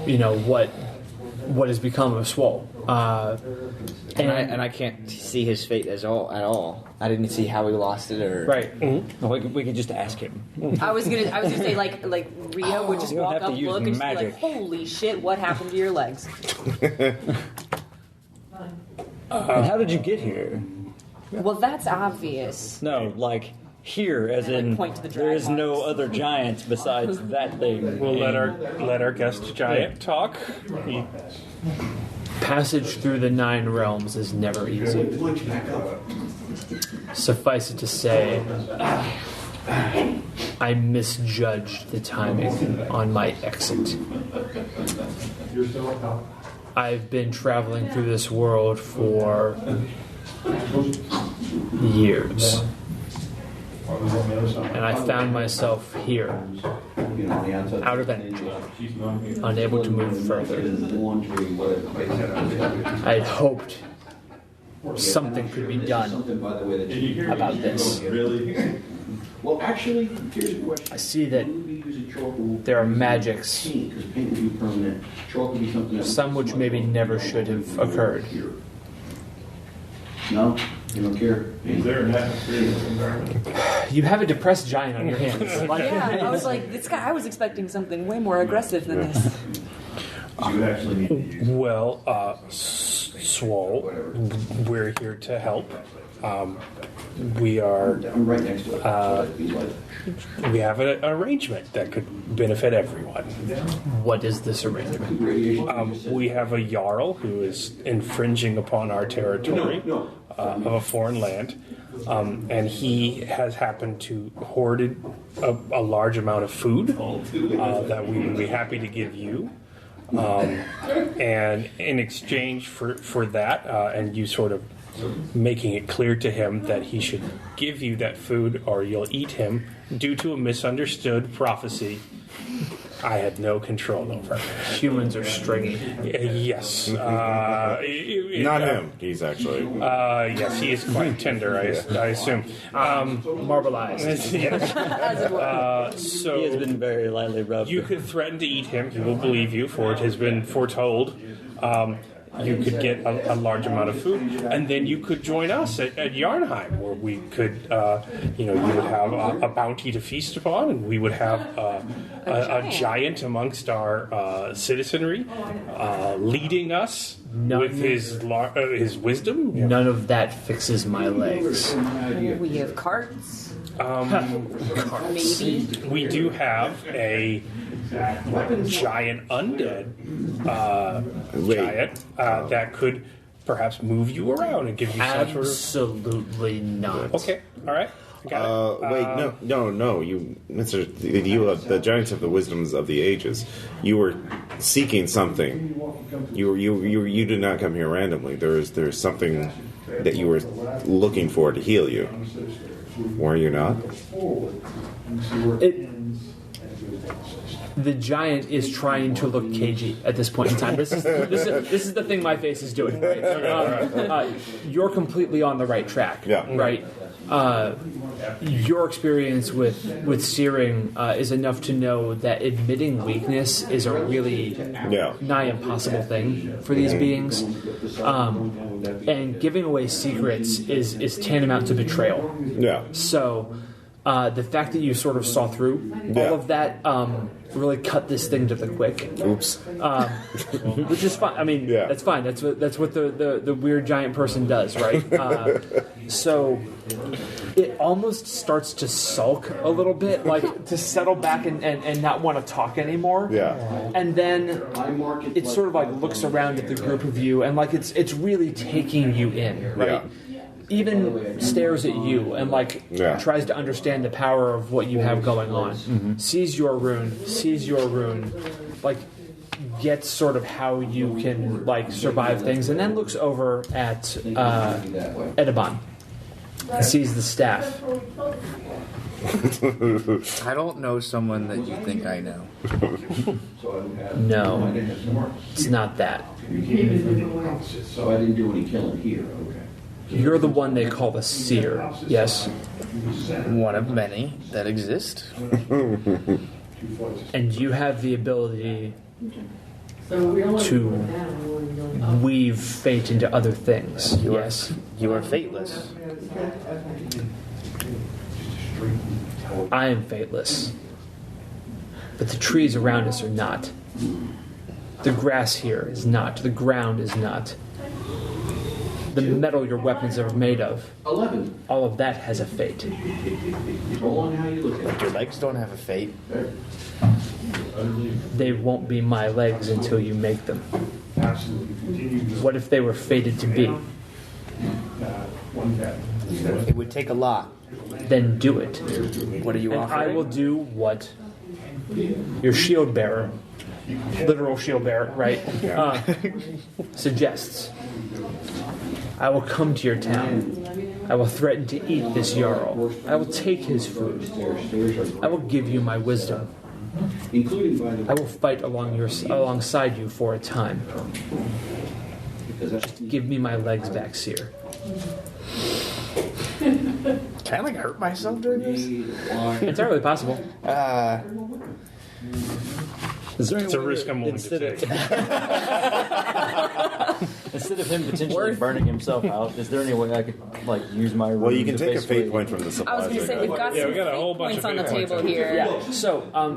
what has become of Swole. And I can't see his fate at all. I didn't see how he lost it or right. We could just ask him. I was gonna say like Rhea would just walk up, look, and just be like, "Holy shit! What happened to your legs?" And how did you get here? Well, that's obvious. No, like here, as in point to the there is drag no marks. other giant besides that thing. We'll let our guest giant talk. Passage through the 9 realms is never easy. Suffice it to say, I misjudged the timing on my exit. I've been traveling through this world for years. And I found myself here, out of energy, unable to move further. I had hoped something could be done about this. Well, actually, here's a question. I see that there are magics, some which maybe never should have occurred. No, you don't care. Is there an atmosphere? You have a depressed giant on your hands. Yeah, I was like, this guy. I was expecting something way more aggressive than this. You actually need to use Well, Swole, we're here to help. We are. I'm right next to it. We have an arrangement that could benefit everyone. What is this arrangement? We have a jarl who is infringing upon our territory of a foreign land, and he has happened to hoard a large amount of food that we would be happy to give you. And in exchange for that, and you sort of making it clear to him that he should give you that food or you'll eat him due to a misunderstood prophecy I had no control over. Humans are stringy. Yes. Not him. He's actually. Yes, he is quite tender, I assume. Marbleized. Yes. So He has been very lightly rubbed. you could threaten to eat him. He will believe you, for it has been foretold You could get a large amount of food, and then you could join us at Yarnheim, where we could, you would have a bounty to feast upon, and we would have a giant amongst our citizenry leading us with his wisdom. None of that fixes my legs. We have carts. Maybe we do have a giant undead giant that could perhaps move you around and give you some sort of. Absolutely not. Okay, all right. Got it. Wait, no. You, Mister, you the giants of the wisdoms of the ages. You were seeking something. You did not come here randomly. There's something that you were looking for to heal you. Were you not? The giant is trying to look cagey at this point in time. This is the thing my face is doing. Right? You're completely on the right track. Yeah. Right. Your experience with searing is enough to know that admitting weakness is a really nigh impossible thing for these beings, and giving away secrets is tantamount to betrayal. Yeah. So the fact that you sort of saw through all of that really cut this thing to the quick. Oops. Which is fine. I mean, that's fine. That's what the weird giant person does, right? So it almost starts to sulk a little bit, like to settle back and not want to talk anymore. Yeah. And then it sort of like looks around at the group of you and like it's really taking you in, right? Yeah. Even stares at you and tries to understand the power of what you have going on. Mm-hmm. Sees your rune, like gets sort of how you can like survive things, and then looks over at Edda, sees the staff. I don't know someone that you think I know. No, it's not that. So I didn't do any killing here. Okay. You're the one they call the seer, yes? One of many that exist. And you have the ability to weave fate into other things, yes? You are fateless. I am fateless. But the trees around us are not. The grass here is not. The ground is not. The metal your weapons are made of, 11. all of that has a fate. But your legs don't have a fate. They won't be my legs until you make them. What if they were fated to be? It would take a lot. Then do it. What are you And offering? I will do what your shield bearer, literal shield bearer, right, suggests. I will come to your town. I will threaten to eat this Jarl. I will take his food. I will give you my wisdom. I will fight alongside you for a time. Just give me my legs back, Seer. Can I like hurt myself during this? Entirely possible. Is there any It's a way risk that I'm willing to take. Instead of him potentially burning himself out, is there any way I could like use my rune Well, you can to take a basically- fate point from the I was supplies. going to say we've got Yeah, some we got a whole fate bunch points of on the fate points table over here. Yeah.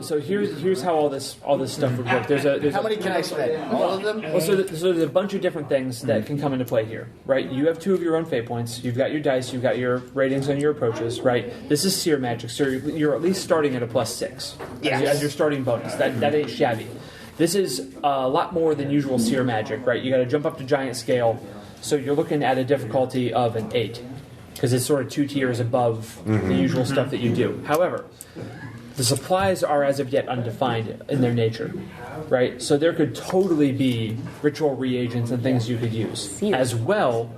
So here's how all this stuff would work. There's How many can I spend? All of them? Well, so there's a bunch of different things that can come into play here, right? You have 2 of your own fate points. You've got your dice. You've got your ratings on your approaches, right? This is seer magic, so you're at least starting at a +6 as your starting bonus. That ain't shabby. This is a lot more than usual seer magic, right? You got to jump up to giant scale, so you're looking at a difficulty of an 8 because it's sort of 2 tiers above the usual stuff that you do. However, the supplies are as of yet undefined in their nature, right? So there could totally be ritual reagents and things you could use. As well,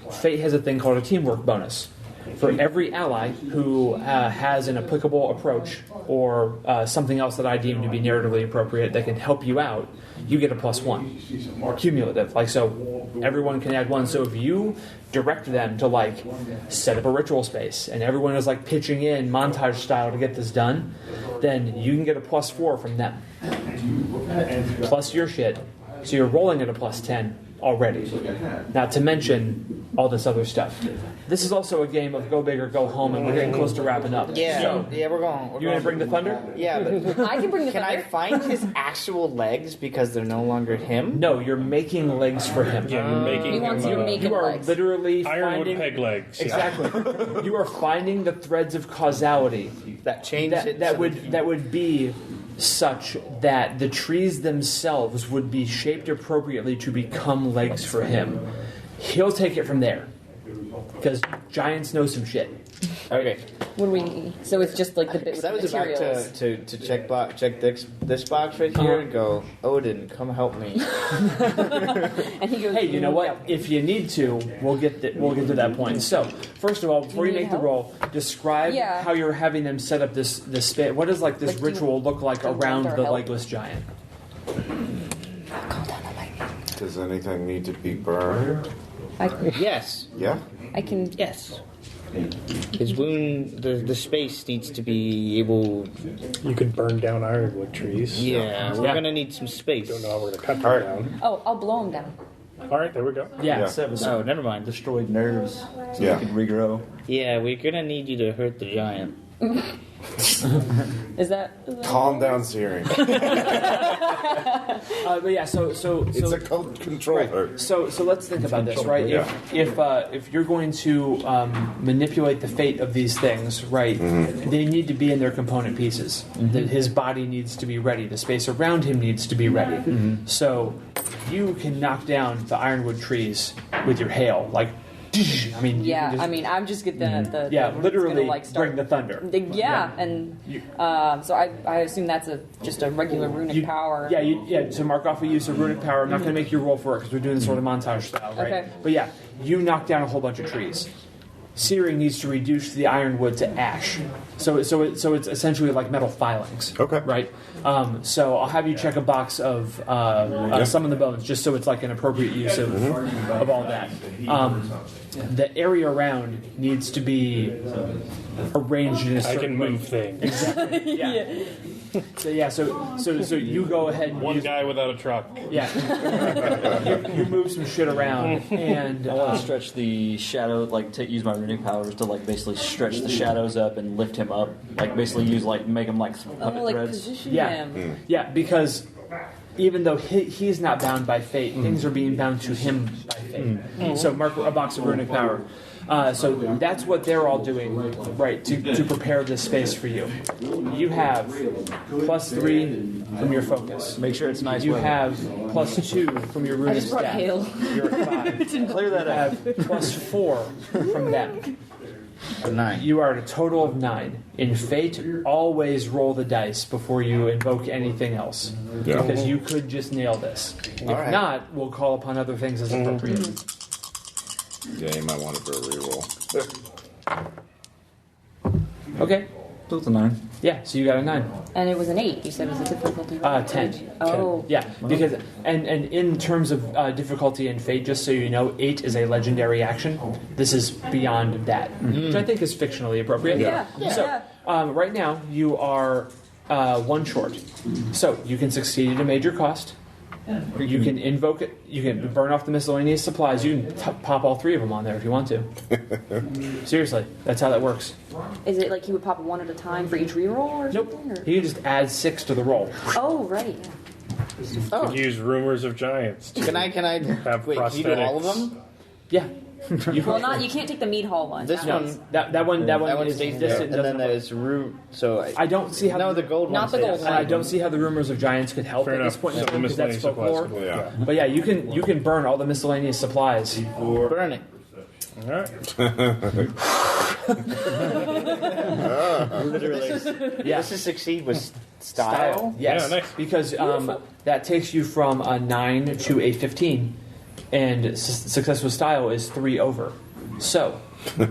Fate has a thing called a teamwork bonus. For every ally who has an applicable approach or something else that I deem to be narratively appropriate that can help you out, you get a +1. Cumulative. Like, so everyone can add 1. So if you direct them to, like, set up a ritual space and everyone is, like, pitching in montage style to get this done, then you can get a +4 from them. Plus your shit. So you're rolling at a +10 already. Not to mention all this other stuff. This is also a game of go big or go home, and we're getting close to wrapping up. Yeah, So, we're going. you gonna bring the thunder? Yeah, but I can bring the can I thunder. find his actual legs because they're no longer him? No, you're making legs for him. Yeah, you're making He wants him, you to make You him are legs. literally ironwood finding peg legs. exactly. You are finding the threads of causality That changed it. that would be such that the trees themselves would be shaped appropriately to become legs for him. He'll take it from there because giants know some shit. Okay. What do we? So it's just like the bit with So I the was about materials. to check this box right here and go, Odin, come help me. And he goes, Hey, you know what? If you need to, we'll get to that point. So, first of all, before you need make the help? roll, describe Yeah. how you're having them set up this space. What does like this Like, do you- ritual look like do you want around our the help? legless giant? Does anything need to be burned? Yes. Yeah. I can. Yes. His wound, the space needs to be able. You could burn down ironwood trees. Yeah, we're Yeah. gonna need some space. Don't know how we're gonna cut them down. Oh, I'll blow him down. All right, there we go. Yeah. Yeah. So it was Oh, never mind. destroyed nerves, so Yeah. they could regrow. Yeah, we're gonna need you to hurt the giant. Is that? Calm down, Searing. But yeah. So It's a cult controller. So let's think about this, right? Yeah. If you're going to manipulate the fate of these things, right? They need to be in their component pieces. His body needs to be ready. The space around him needs to be ready. So you can knock down the ironwood trees with your hail, like. I mean, you Yeah, can just- I mean, I'm just gonna the yeah, it's literally gonna, like, start. bring the thunder. Yeah, and so I assume that's just a regular runic power. Yeah, to mark off a use of runic power. I'm not going to make you roll for it because we're doing this sort of montage style, right? Okay. But yeah, you knock down a whole bunch of trees. Searing needs to reduce the ironwood to ash, so it's essentially like metal filings. Okay. Right. So I'll have you check a box of some of the bones, just so it's like an appropriate use of all that. The area around needs to be arranged in a I certain can way. move things. Yeah. So you go ahead and One use, guy without a truck. yeah. you move some shit around and I want to stretch the shadow, like use my runic powers to like basically stretch the shadows up and lift him up, like basically use like make him like puppet like threads. position yeah, him. yeah, because even though he's not bound by fate, things are being bound to him by fate. So mark a box of runic power. So that's what they're all doing, right, to prepare this space for you. You have +3 from your focus. Make sure it's nice. You weather. have +2 from your I runic just brought staff. hail. You're at 5. Clear that You up. have +4 from them. 9. You are at a total of 9. In Fate, always roll the dice before you invoke anything else. Yeah. Because you could just nail this. If right. not, we'll call upon other things as appropriate. Yeah, you might want to do a reroll. Okay. So it's a 9. Yeah, so you got a 9. And it was an 8. You said it was a difficulty. 10. Oh. Yeah, because and in terms of difficulty in Fate, just so you know, 8 is a legendary action. This is beyond that, which I think is fictionally appropriate. Yeah. So right now you are 1 short, so you can succeed at a major cost. You can invoke it. You can burn off the miscellaneous supplies. You can pop all 3 of them on there if you want to. Seriously, that's how that works. Is it like he would pop 1 at a time for each reroll or Nope. something? Or? You can just add 6 to the roll. Oh, right. Oh. Use rumors of giants. To Can I have wait, can you do all of them? Yeah. You Well, not. You can't take the meat hall one. This That one- one's- That one is stays this there. it And then doesn't- there's root. So I don't see how no, the gold Not one the stays. gold and I don't see how the rumors of giants could help Fair at this enough. point in So time because that's miscellaneous supplies folklore. could- Yeah. But yeah, you can burn all the miscellaneous supplies. Burn it. All right. Yeah. This is succeed with style. Yes. Yeah, nice. Because that takes you from a 9 to a 15, and success with style is 3 over. So,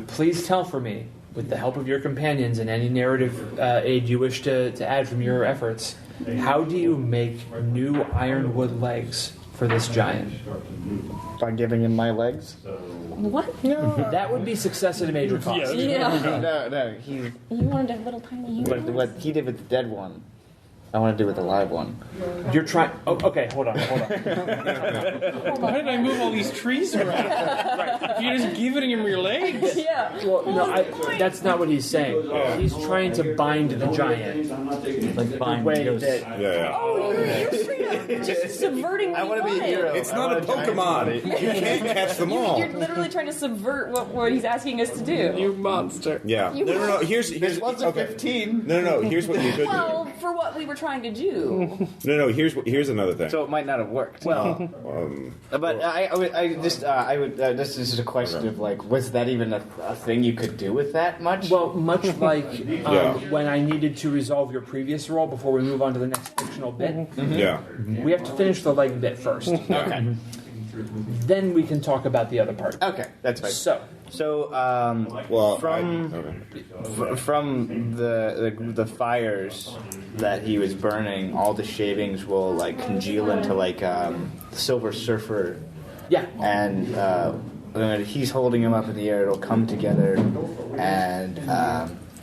please tell for me, with the help of your companions and any narrative aid you wish to add from your efforts, how do you make new ironwood legs for this giant? By giving him my legs. What? That would be success at a major cost. Yeah. Yeah. No, he You wanted a little tiny human. what he did with the dead one. I want to do with the live one. You're trying. Oh, okay, hold on. Why did I move all these trees around? Right. If you just give it him your legs. Yeah. Well, no, that's not what he's saying. He's trying to bind the giant. Like bind way ghosts. that Yeah. Oh, you're straight up just subverting what I want to he be a hero. It's not a Pokemon. You can't catch them all. You're literally trying to subvert what he's asking us to do. You monster. Yeah. No. Here's This was a okay. 15. No. Here's what you could do. Well, for what we were trying to do. No. Here's another thing. So it might not have worked. well, But this is just a question of like, was that even a thing you could do with that much? well, much like Yeah. when I needed to resolve your previous roll before we move on to the next fictional bit. Yeah. We have to finish the leg bit first. Okay. Then we can talk about the other part. Okay, that's fine. So, Well, from the fires that he was burning, all the shavings will like congeal into like Silver Surfer, yeah. and when he's holding him up in the air, it'll come together and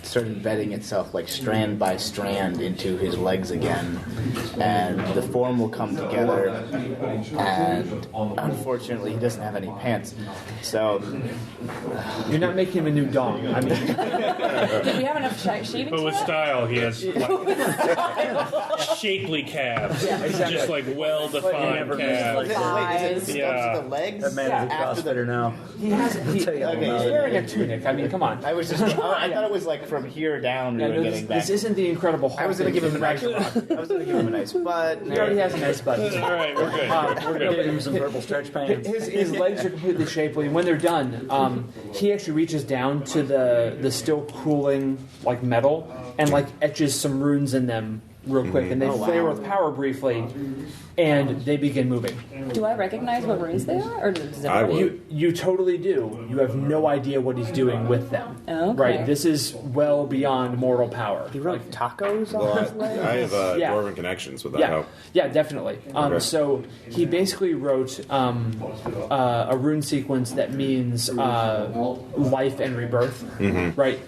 start embedding itself like strand by strand into his legs again, and the form will come together, and unfortunately he doesn't have any pants, so You're not making him a new dong. I mean, Did we have enough shavings But for with that? style, he has like, shapely calves. Yeah, exactly. Just like well-defined Wait, calves. is it sculpted Yeah. to the legs? That man is a after the CrossFitter now. he's Okay, wearing a tunic. I mean, come on. I was just I thought it was like from here down we Yeah, were no, getting back. this isn't the Incredible Hulk. I was going to give him a nice Ragnarok. I was going to give him a nice butt. He already has a nice butt. All right, we're good. We're gonna give him some purple stretch pants. His legs are completely shapely. When they're done, he actually reaches down to the still cooling like metal and like etches some runes in them real quick, and they flare with power briefly, and they begin moving. Do I recognize what runes they are? Or does it I would. You totally do. You have no idea what he's doing with them. Okay. Right. This is well beyond mortal power. He wrote tacos on Well, his legs? I have Yeah. Dwarven connections with that Yeah, help. yeah, definitely. Okay. So he basically wrote a rune sequence that means life and rebirth, right?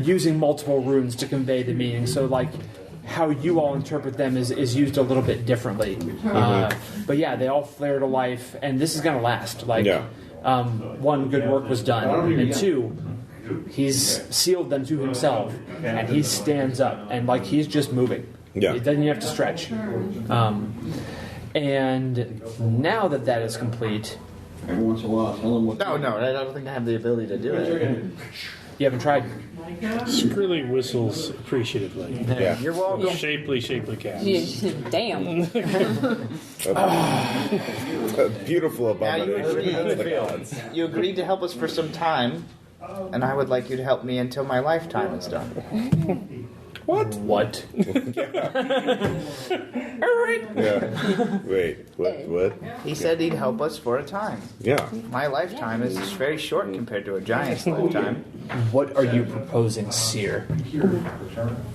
Using multiple runes to convey the meaning. So, like, how you all interpret them is used a little bit differently. But yeah, they all flare to life, and this is going to last. Like, Yeah. one, good work was done, and two, he's sealed them to himself, and he stands up, and like he's just moving. Yeah. He doesn't even have to stretch. And now that is complete, Every once in a while, tell him what. No, I don't think I have the ability to do it. you haven't tried. Scrilly whistles appreciatively. Yeah. You're welcome. Shapely calves. Damn. A beautiful Now you abomination of the agreed, gods. you agreed to help us for some time, and I would like you to help me until my lifetime is done. What? Yeah. Wait. What? He said he'd help us for a time. Yeah. My lifetime is very short compared to a giant's lifetime. What are you proposing, Seer?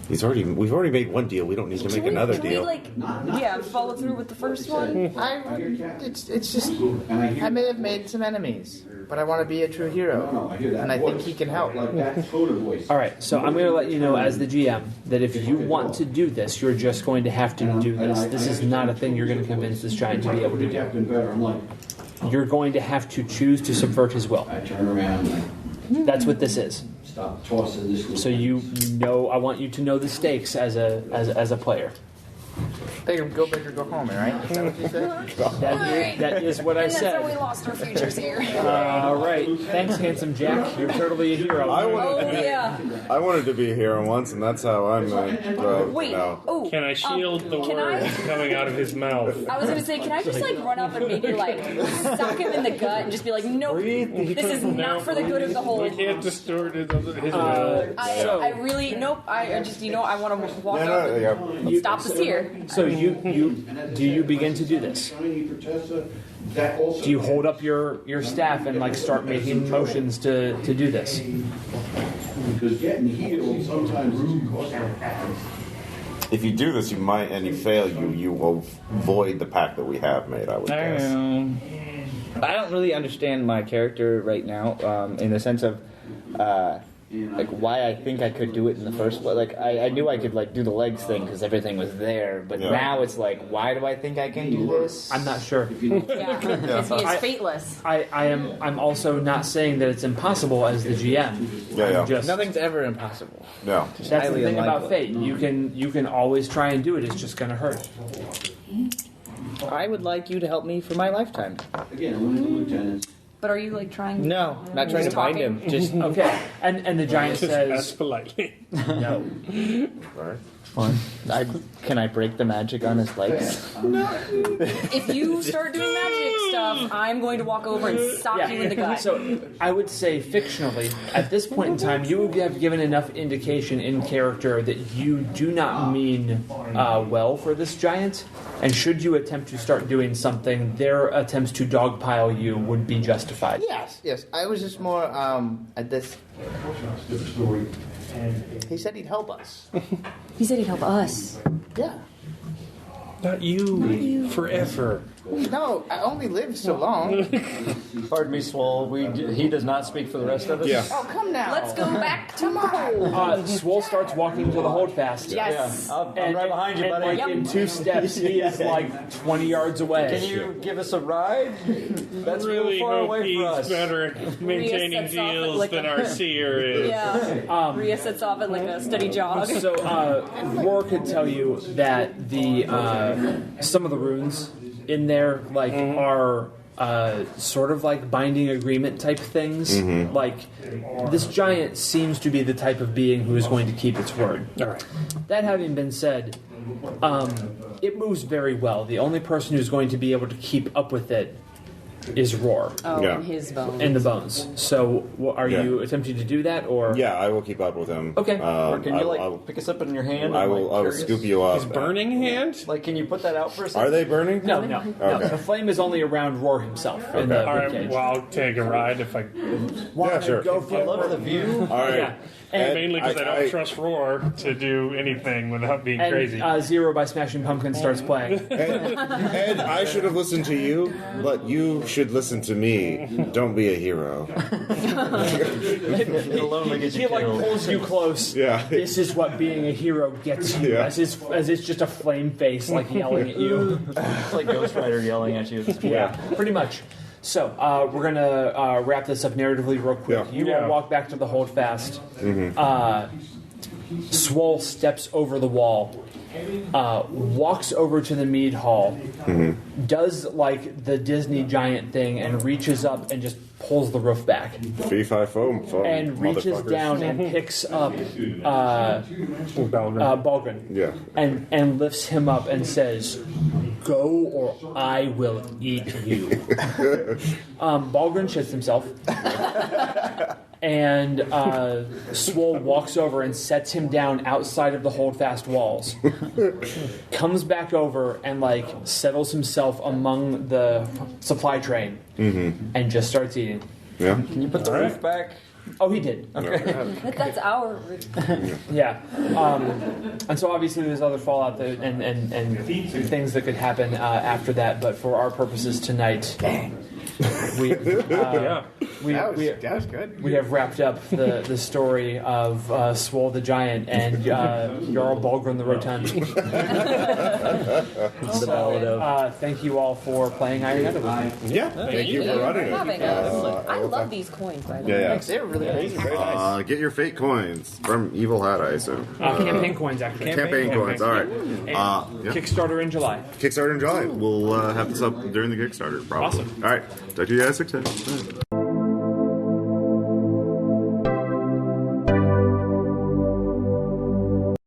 We've already made one deal. We don't need to make another Can we, deal. like, follow through with the first one? It's just I may have made some enemies, but I want to be a true hero, and I think he can help. All right, so I'm going to let you know as the GM that if you want to do this, you're just going to have to do this. This is not a thing you're going to convince this giant to be able to do. You're going to have to choose to subvert his will. I turn around and That's what this is. stop tossing this. So you know, I want you to know the stakes as a player. Go big or go home, right? Is that what you said? That is what I And that's how we said. lost our futures here. All right, thanks, handsome Jack. You're totally a hero. Oh, yeah. I wanted to be a hero once, and that's how I'm Wait. no. Oh. Can I shield the can words coming out of his mouth? I was going to say, can I just, run up and maybe, sock him in the gut and just be like, nope, this is not for the good of the whole. We can't distort his will. I really, nope, I just, I want to walk up and Yeah. stop the seer. So do you begin to do this? Do you hold up your staff and start making motions to do this? Because getting healed sometimes causes. If you do this, you might, and you fail, you will void the pact that we have made. I would guess. I don't really understand my character right now, in the sense of why I think I could do it in the first place. Like I knew I could do the legs thing because everything was there, but now it's why do I think I can do this? I'm not sure. Yeah, because he is fateless. I'm also not saying that it's impossible as the GM. Yeah. Just, Nothing's ever impossible. No. that's the highly thing about unlikely. fate. You can always try and do it. It's just going to hurt. I would like you to help me for my lifetime. Again, one of the lieutenants. But are you trying? No, not trying to bind him. Just Okay. And the giant Just ask says politely. no. can I break the magic on his legs? If you start doing magic stuff, I'm going to walk over and sock you in the gut. So I would say fictionally, at this point in time, you have given enough indication in character that you do not mean well for this giant. And should you attempt to start doing something, their attempts to dogpile you would be justified. Yes. I was just more at this. He said he'd help us. He said he'd help us. Yeah. Not you. Forever. No, I only lived so long. Pardon me, Swole. He does not speak for the rest of us. Yeah. Oh, come now. Let's go back to my Swole starts walking to the holdfast. Yes. Yeah, I'm right behind you, buddy. Like, in 2 steps, he is like 20 yards away. Can you give us a ride? That's Really real far hope away he's for us. better at maintaining sets off deals like than a- our seer is. Yeah. Rhea sets off at like a steady jog. So, Roar could tell you that the some of the runes in there are sort of like binding agreement type things. Like this giant seems to be the type of being who is going to keep its word. All right. That having been said, it moves very well. The only person who's going to be able to keep up with it is Roar Oh, Yeah. and his bones. and the bones. So, are you attempting to do that, or Yeah, I will keep up with him. Okay. Or can you I'll- pick us up in your hand? I I'm, will. like, I will curious. scoop you up. His burning hand? Like, can you put that out for a second? Are they burning? No. Okay. The flame is only around Roar himself in the All right. ribcage. Well, I'll take a ride if I. Wanna sure. Go for I love the view. All right. Yeah. And, Mainly because I don't trust Roar to do anything without being crazy. Zero by Smashing Pumpkins starts playing. Ed, I should have listened to you, but you should listen to me. Don't be a hero. It'll only get He you like killed. pulls you close. Yeah. This is what being a hero gets you. Yeah. As it's just a flame face like yelling at you. It's like Ghost Rider yelling at you. Yeah, pretty much. So we're gonna wrap this up narratively real quick. Yeah. You all walk back to the holdfast. Swole steps over the wall, walks over to the mead hall, does like the Disney giant thing, and reaches up and just pulls the roof back, Fee, fi, foam, and reaches motherfuckers. down and picks up Balgrin, Yeah. and lifts him up and says, "Go or I will eat you." Balgrin shits himself. And Swole walks over and sets him down outside of the holdfast walls. Comes back over and like settles himself among the supply train and just starts eating. Yeah. Can you put the roof back? Oh, he did. That's our. Yeah. And so obviously there's other fallout that, and things that could happen after that. But for our purposes tonight, we That was good. we have wrapped up the story of Swole the Giant and Jarl Balgrin the Rotund. The ballad of. Thank you all for playing Iron Edda with me. Yeah. Thank you for running Having it. us. I love these coins, by the way. Yeah. They're really amazing. Very nice. Get your fate coins from Evil Hat, I assume. Campaign coins, actually. Campaign coins. All right. And Yeah. Kickstarter in July. Kickstarter in July. We'll have this up during the Kickstarter, probably. Awesome. All right. Talk to you guys next time.